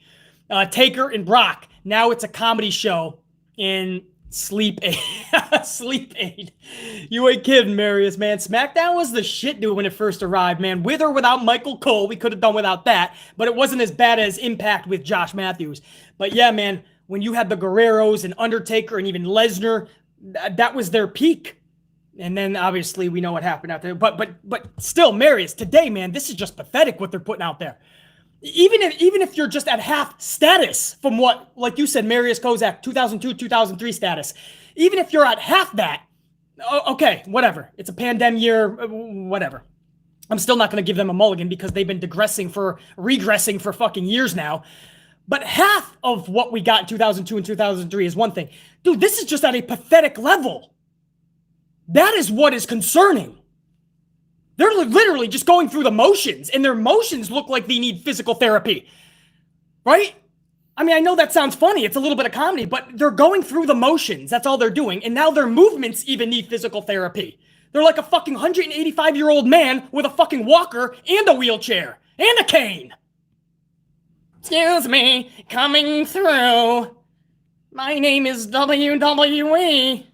Taker and Brock. Now it's a comedy show in Sleep Aid. Sleep Aid. You ain't kidding, Marius, man. SmackDown was the shit, dude, when it first arrived, man. With or without Michael Cole, we could have done without that, but it wasn't as bad as Impact with Josh Matthews. But yeah, man, when you had the Guerreros and Undertaker and even Lesnar, that was their peak. And then obviously we know what happened after. But still, Marius, today, man, this is just pathetic what they're putting out there. Even if you're just at half status from what, like you said, Marius Kozak, 2002, 2003 status, even if you're at half that, okay, whatever. It's a pandemic year, whatever. I'm still not going to give them a mulligan because they've been regressing for fucking years now. But half of what we got in 2002 and 2003 is one thing. Dude, this is just at a pathetic level. That is what is concerning. They're literally just going through the motions, and their motions look like they need physical therapy, right? I mean, I know that sounds funny. It's a little bit of comedy, but they're going through the motions. That's all they're doing. And now their movements even need physical therapy. They're like a fucking 185-year-old man with a fucking walker and a wheelchair and a cane. Excuse me, coming through. My name is WWE.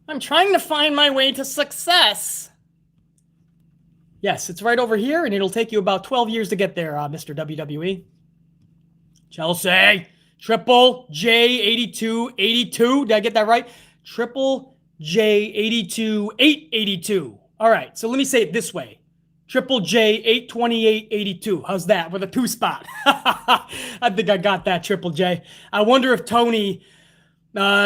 I'm trying to find my way to success. Yes, it's right over here, and it'll take you about 12 years to get there, Mr. WWE. Chelsea, Triple J8282. Did I get that right? Triple J82882. All right, so let me say it this way. Triple J82882. How's that? With a 2 spot. I think I got that, Triple J. I wonder if Tony...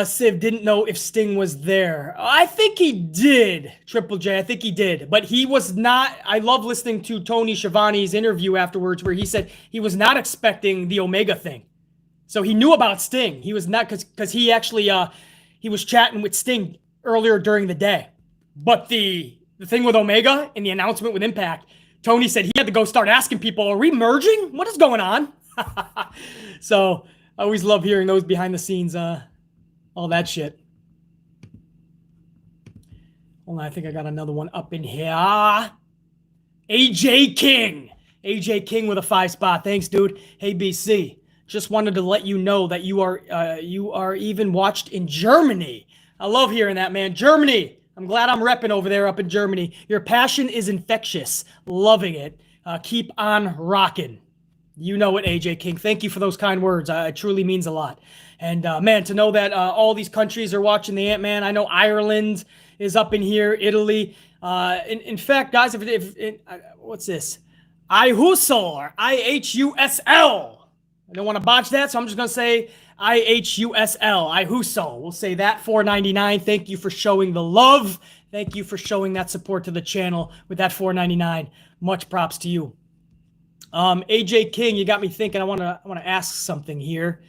Civ didn't know if Sting was there. I think he did, Triple J. I think he did. But he was not... I love listening to Tony Schiavone's interview afterwards where he said he was not expecting the Omega thing. So he knew about Sting. He was not... Because he actually... he was chatting with Sting earlier during the day. But the thing with Omega and the announcement with Impact, Tony said he had to go start asking people, are we merging? What is going on? So I always love hearing those behind the scenes... all that shit. Hold on, I think I got another one up in here. AJ King. AJ King with a 5 spot. Thanks, dude. Hey, BC. Just wanted to let you know that you are even watched in Germany. I love hearing that, man. Germany. I'm glad I'm repping over there up in Germany. Your passion is infectious. Loving it. Keep on rocking. You know it, AJ King. Thank you for those kind words. It truly means a lot. And, man, to know that all these countries are watching the Ant-Man. I know Ireland is up in here, Italy. In fact, guys, what's this? IHUSL, or IHUSL. I don't want to botch that, so I'm just going to say IHUSL, IHUSL. We'll say that, $4.99. Thank you for showing the love. Thank you for showing that support to the channel with that $4.99. Much props to you. AJ King, you got me thinking. I want to ask something here.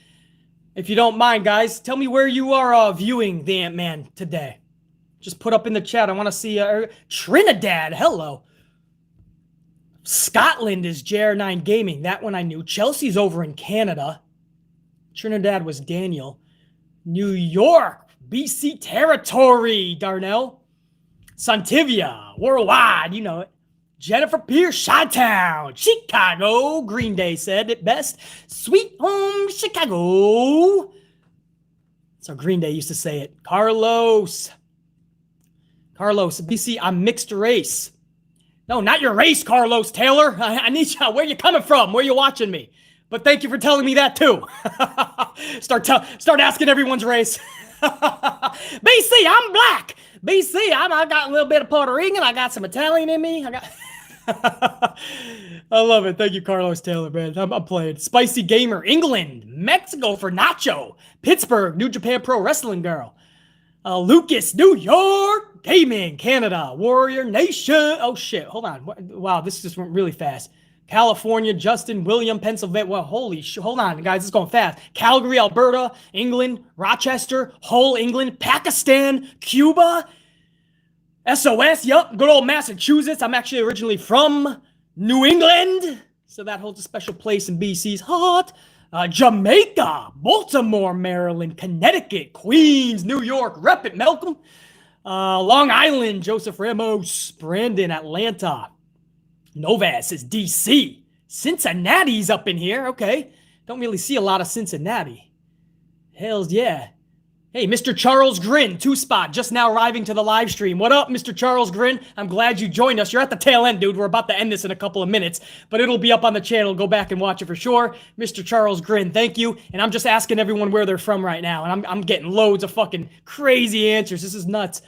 If you don't mind, guys, tell me where you are viewing the Ant-Man today. Just put up in the chat. I want to see Trinidad. Hello. Scotland is JR9 Gaming. That one I knew. Chelsea's over in Canada. Trinidad was Daniel. New York, BC territory, Darnell. Santivia, worldwide, you know it. Jennifer Pierce, Chi-Town, Chicago. Green Day said it best. Sweet home Chicago. That's how Green Day used to say it. Carlos, BC, I'm mixed race. No, not your race, Carlos Taylor. I need you. Where you coming from? Where you watching me? But thank you for telling me that too. Start asking everyone's race. BC, I'm black. BC, I got a little bit of Puerto Rican. I got some Italian in me. I love it. Thank you, Carlos Taylor, man. I'm playing. Spicy Gamer, England, Mexico for Nacho, Pittsburgh, New Japan Pro Wrestling Girl, Lucas, New York, Gaming, Canada, Warrior Nation. Oh shit, hold on. Wow, this just went really fast. California, Justin, William, Pennsylvania. Well, holy shit. Hold on, guys. It's going fast. Calgary, Alberta, England, Rochester, Hull, England, Pakistan, Cuba, SOS. Yup. Good old Massachusetts. I'm actually originally from New England, so that holds a special place in BC's heart. Jamaica, Baltimore, Maryland, Connecticut, Queens, New York. Rep it, Malcolm. Long Island, Joseph Ramos, Brandon, Atlanta. Novas is DC. Cincinnati's up in here. Okay. Don't really see a lot of Cincinnati. Hells yeah. Hey, Mr. Charles Grin, 2-spot, just now arriving to the live stream. What up, Mr. Charles Grin? I'm glad you joined us. You're at the tail end, dude. We're about to end this in a couple of minutes, but it'll be up on the channel. Go back and watch it for sure. Mr. Charles Grin, thank you. And I'm just asking everyone where they're from right now, and I'm getting loads of fucking crazy answers. This is nuts.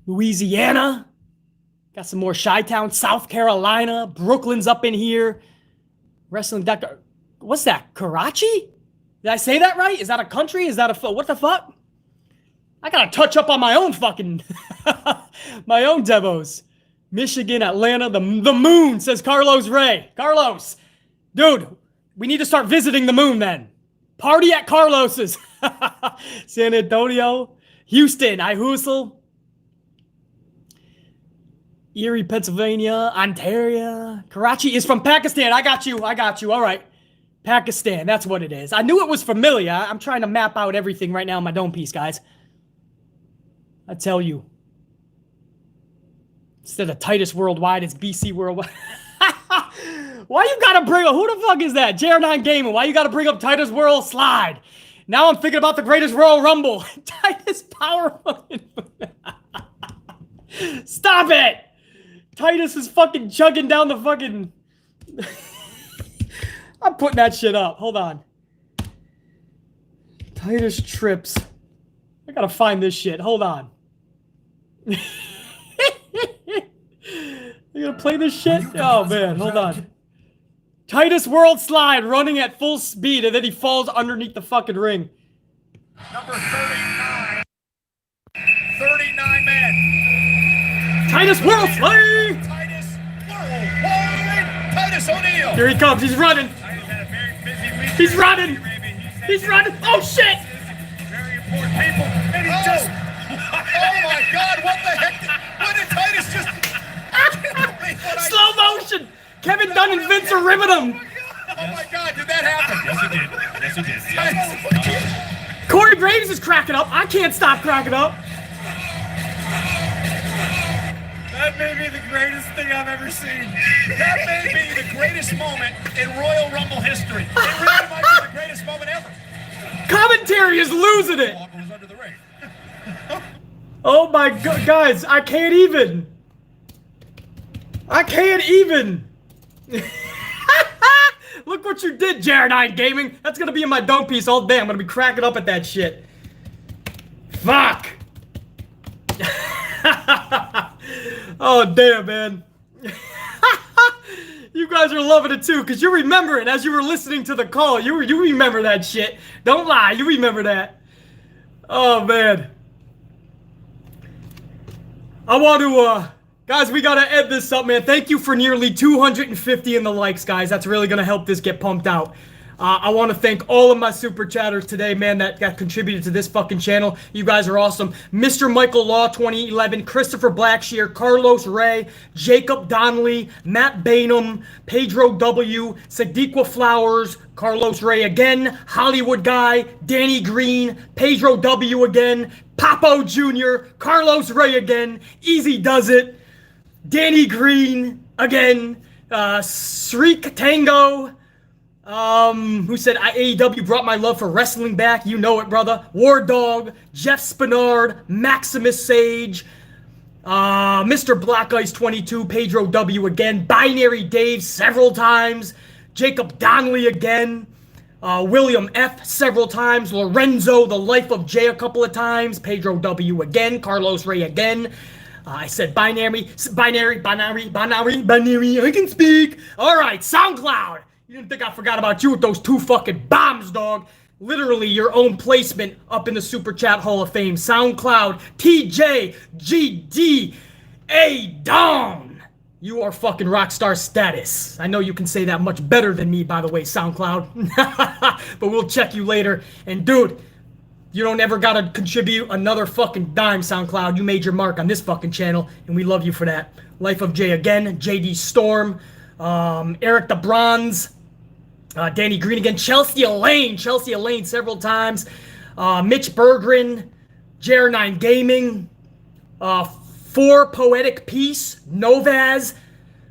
Louisiana. Got some more Chi-Town, South Carolina, Brooklyn's up in here. Wrestling Doctor, what's that? Karachi? Did I say that right? Is that a country? Is that a what the fuck? I gotta touch up on my own fucking my own demos. Michigan, Atlanta, the moon, says Carlos Ray. Carlos, dude, we need to start visiting the moon then. Party at Carlos's. San Antonio, Houston, I hustle. Erie, Pennsylvania, Ontario. Karachi is from Pakistan. I got you. All right. Pakistan. That's what it is. I knew it was familiar. I'm trying to map out everything right now in my dome piece, guys. I tell you. Instead of Titus Worldwide, it's BC Worldwide. Why you gotta bring up? Who the fuck is that? JR9 Gaming. Why you gotta bring up Titus World Slide? Now I'm thinking about the greatest Royal Rumble. Titus Power fucking. Stop it! Titus is fucking chugging down the fucking... I'm putting that shit up. Hold on. Titus trips. I gotta find this shit. Hold on. You gonna play this shit? Oh man, hold on. Titus World Slide running at full speed and then he falls underneath the fucking ring. Number 39. 39 men. Titus World Slide! Titus Worldwide. Titus O'Neil. Here he comes. He's running. Titus had a very busy week. He's running. He's running. Oh shit! Very important people. And he just... Oh my God, what the heck? What did Titus just... Slow motion! Kevin Dunn and Vince are ribbing him! Oh my God, did that happen? Yes, it did. Yes. Corey Graves is cracking up. I can't stop cracking up. That may be the greatest thing I've ever seen. That may be the greatest moment in Royal Rumble history. It really might be the greatest moment ever. Commentary is losing it. Walker was under the ring. Oh my God, guys, I can't even. Look what you did, JR9 Gaming. That's gonna be in my dome piece all day. I'm gonna be cracking up at that shit. Fuck. Oh damn, man. You guys are loving it too, because you remember it as you were listening to the call. You remember that shit. Don't lie, you remember that. Oh man. I want to guys, we gotta end this up, man. Thank you for nearly 250 in the likes, guys. That's really gonna help this get pumped out. I want to thank all of my super chatters today, man, that got contributed to this fucking channel. You guys are awesome. Mr. Michael Law 2011, Christopher Blackshear, Carlos Ray, Jacob Donnelly, Matt Bainham, Pedro W, Sadiqua Flowers, Carlos Ray again, Hollywood Guy, Danny Green, Pedro W again, Papo Jr., Carlos Ray again, Easy Does It, Danny Green again, Sreek Tango, who said AEW brought my love for wrestling back. You know it, brother. War Dog, Jeff Spinard, Maximus Sage, Mr. Black Ice 22, Pedro W again, Binary Dave several times, Jacob Donnelly again, William F several times, Lorenzo, The Life of Jay a couple of times, Pedro W again, Carlos Ray again. I said binary, I can speak. All right, SoundCloud. You didn't think I forgot about you with those 2 fucking bombs, dog. Literally your own placement up in the Super Chat Hall of Fame. SoundCloud, TJGD, Dom. You are fucking rockstar status. I know you can say that much better than me, by the way, SoundCloud. But we'll check you later. And dude, you don't ever gotta contribute another fucking dime, SoundCloud. You made your mark on this fucking channel, and we love you for that. Life of Jay again, JD Storm, Eric the Bronze, Danny Green again, Chelsea Elaine several times, Mitch Berggren, JR9 Gaming, 4 Poetic Peace, Novaz,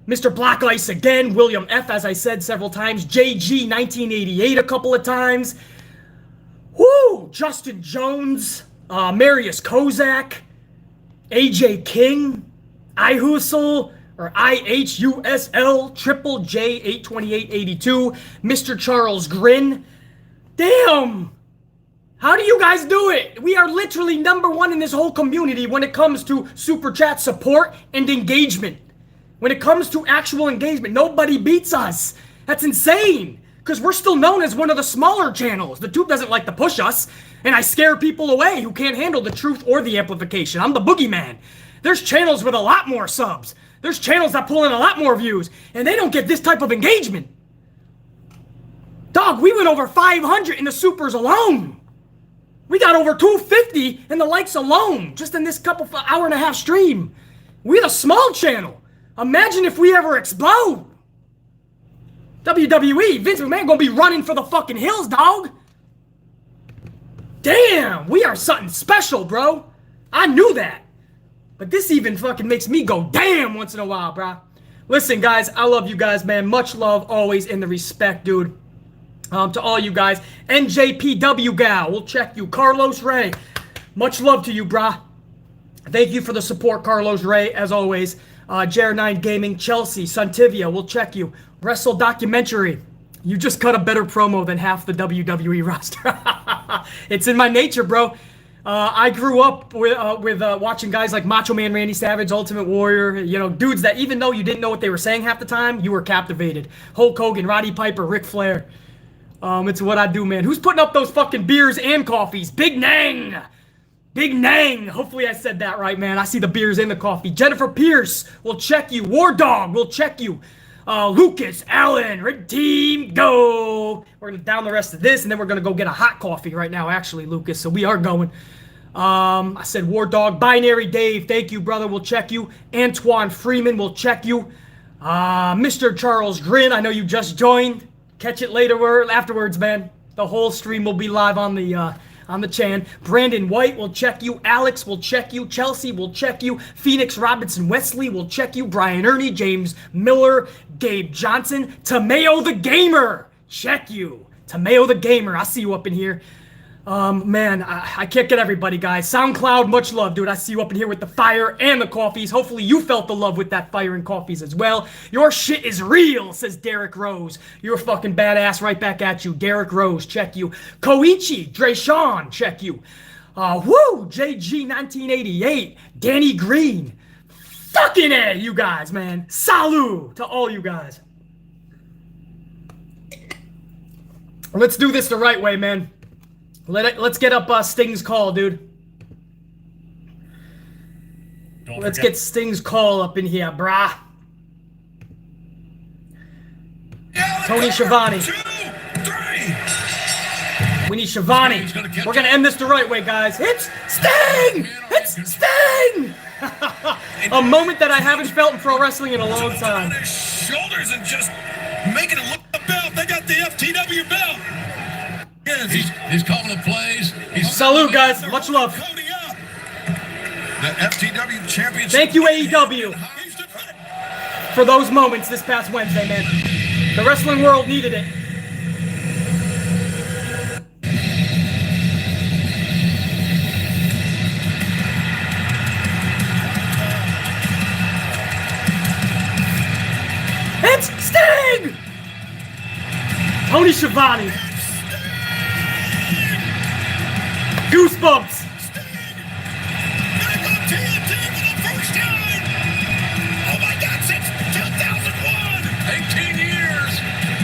Mr. Black Ice again, William F, as I said several times, JG 1988 a couple of times, whoo, Justin Jones, Marius Kozak, AJ King, IHUSL, or IHUSL, Triple J 82882, Mr. Charles Grin. Damn! How do you guys do it? We are literally #1 in this whole community when it comes to super chat support and engagement. When it comes to actual engagement, nobody beats us. That's insane. Because we're still known as one of the smaller channels. The tube doesn't like to push us, and I scare people away who can't handle the truth or the amplification. I'm the boogeyman. There's channels with a lot more subs. There's channels that pull in a lot more views, and they don't get this type of engagement. Dog, we went over 500 in the supers alone. We got over 250 in the likes alone, just in this hour and a half stream. We're the small channel. Imagine if we ever explode. WWE, Vince McMahon gonna be running for the fucking hills, dog. Damn, we are something special, bro. I knew that. But this even fucking makes me go damn once in a while, bro. Listen, guys, I love you guys, man. Much love always in the respect, dude. To all you guys. NJPW Gal, we'll check you. Carlos Ray, much love to you, brah. Thank you for the support, Carlos Ray, as always. JR9 Gaming, Chelsea, Suntivia, we'll check you. Wrestle Documentary, you just cut a better promo than half the WWE roster. It's in my nature, bro. I grew up with watching guys like Macho Man Randy Savage, Ultimate Warrior, you know, dudes that even though you didn't know what they were saying half the time, you were captivated. Hulk Hogan, Roddy Piper, Ric Flair. It's what I do, man. Who's putting up those fucking beers and coffees? Big Nang! Big Nang! Hopefully I said that right, man. I see the beers and the coffee. Jennifer Pierce, we'll check you. War Dog, we'll check you. Lucas, Allen, Red Team, go! We're gonna down the rest of this, and then we're gonna go get a hot coffee right now, actually, Lucas. So we are going. I said War Dog, Binary Dave, thank you, brother. We'll check you. Antoine Freeman, we'll check you. Mr. Charles Grin, I know you just joined. Catch it later afterwards, man. The whole stream will be live on the chan. Brandon White will check you. Alex will check you. Chelsea will check you. Phoenix Robinson Wesley will check you. Brian Ernie, James Miller, Gabe Johnson, Tommaso the Gamer, check you. Tommaso the Gamer, I see you up in here. Man, I can't get everybody, guys. SoundCloud, much love, dude. I see you up in here with the fire and the coffees. Hopefully you felt the love with that fire and coffees as well. Your shit is real, says Derek Rose. You're fucking badass, right back at you. Derek Rose, check you. Koichi, Drayshawn, check you. Woo, JG 1988, Danny Green. Fucking A, you guys, man. Salut to all you guys. Let's do this the right way, man. Let's get up Sting's call, dude. Let's get Sting's call up in here, brah. Tony Schiavone. 2, 3. We need Shivani. We're gonna end this the right way, guys. It's Sting! It's Sting! A moment that I haven't felt in pro wrestling in a long time. On his shoulders and just making it look the belt. They got the FTW belt. He's calling the plays. Salute, guys. Much love. Cody up. The FTW championship. Thank you, AEW, for those moments this past Wednesday, man. The wrestling world needed it. It's Sting! Tony Schiavone. Goosebumps. Back on TNT for the first time. Oh my God, since 2001. 18 years.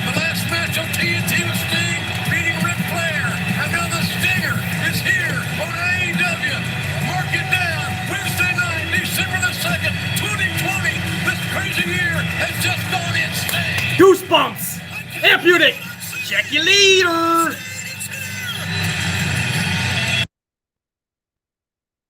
The last match on TNT was Sting beating Ric Flair. And now the Stinger is here on AEW. Mark it down. Wednesday night, December the 2nd, 2020. This crazy year has just gone insane. Goosebumps. Amputate. Check your leader.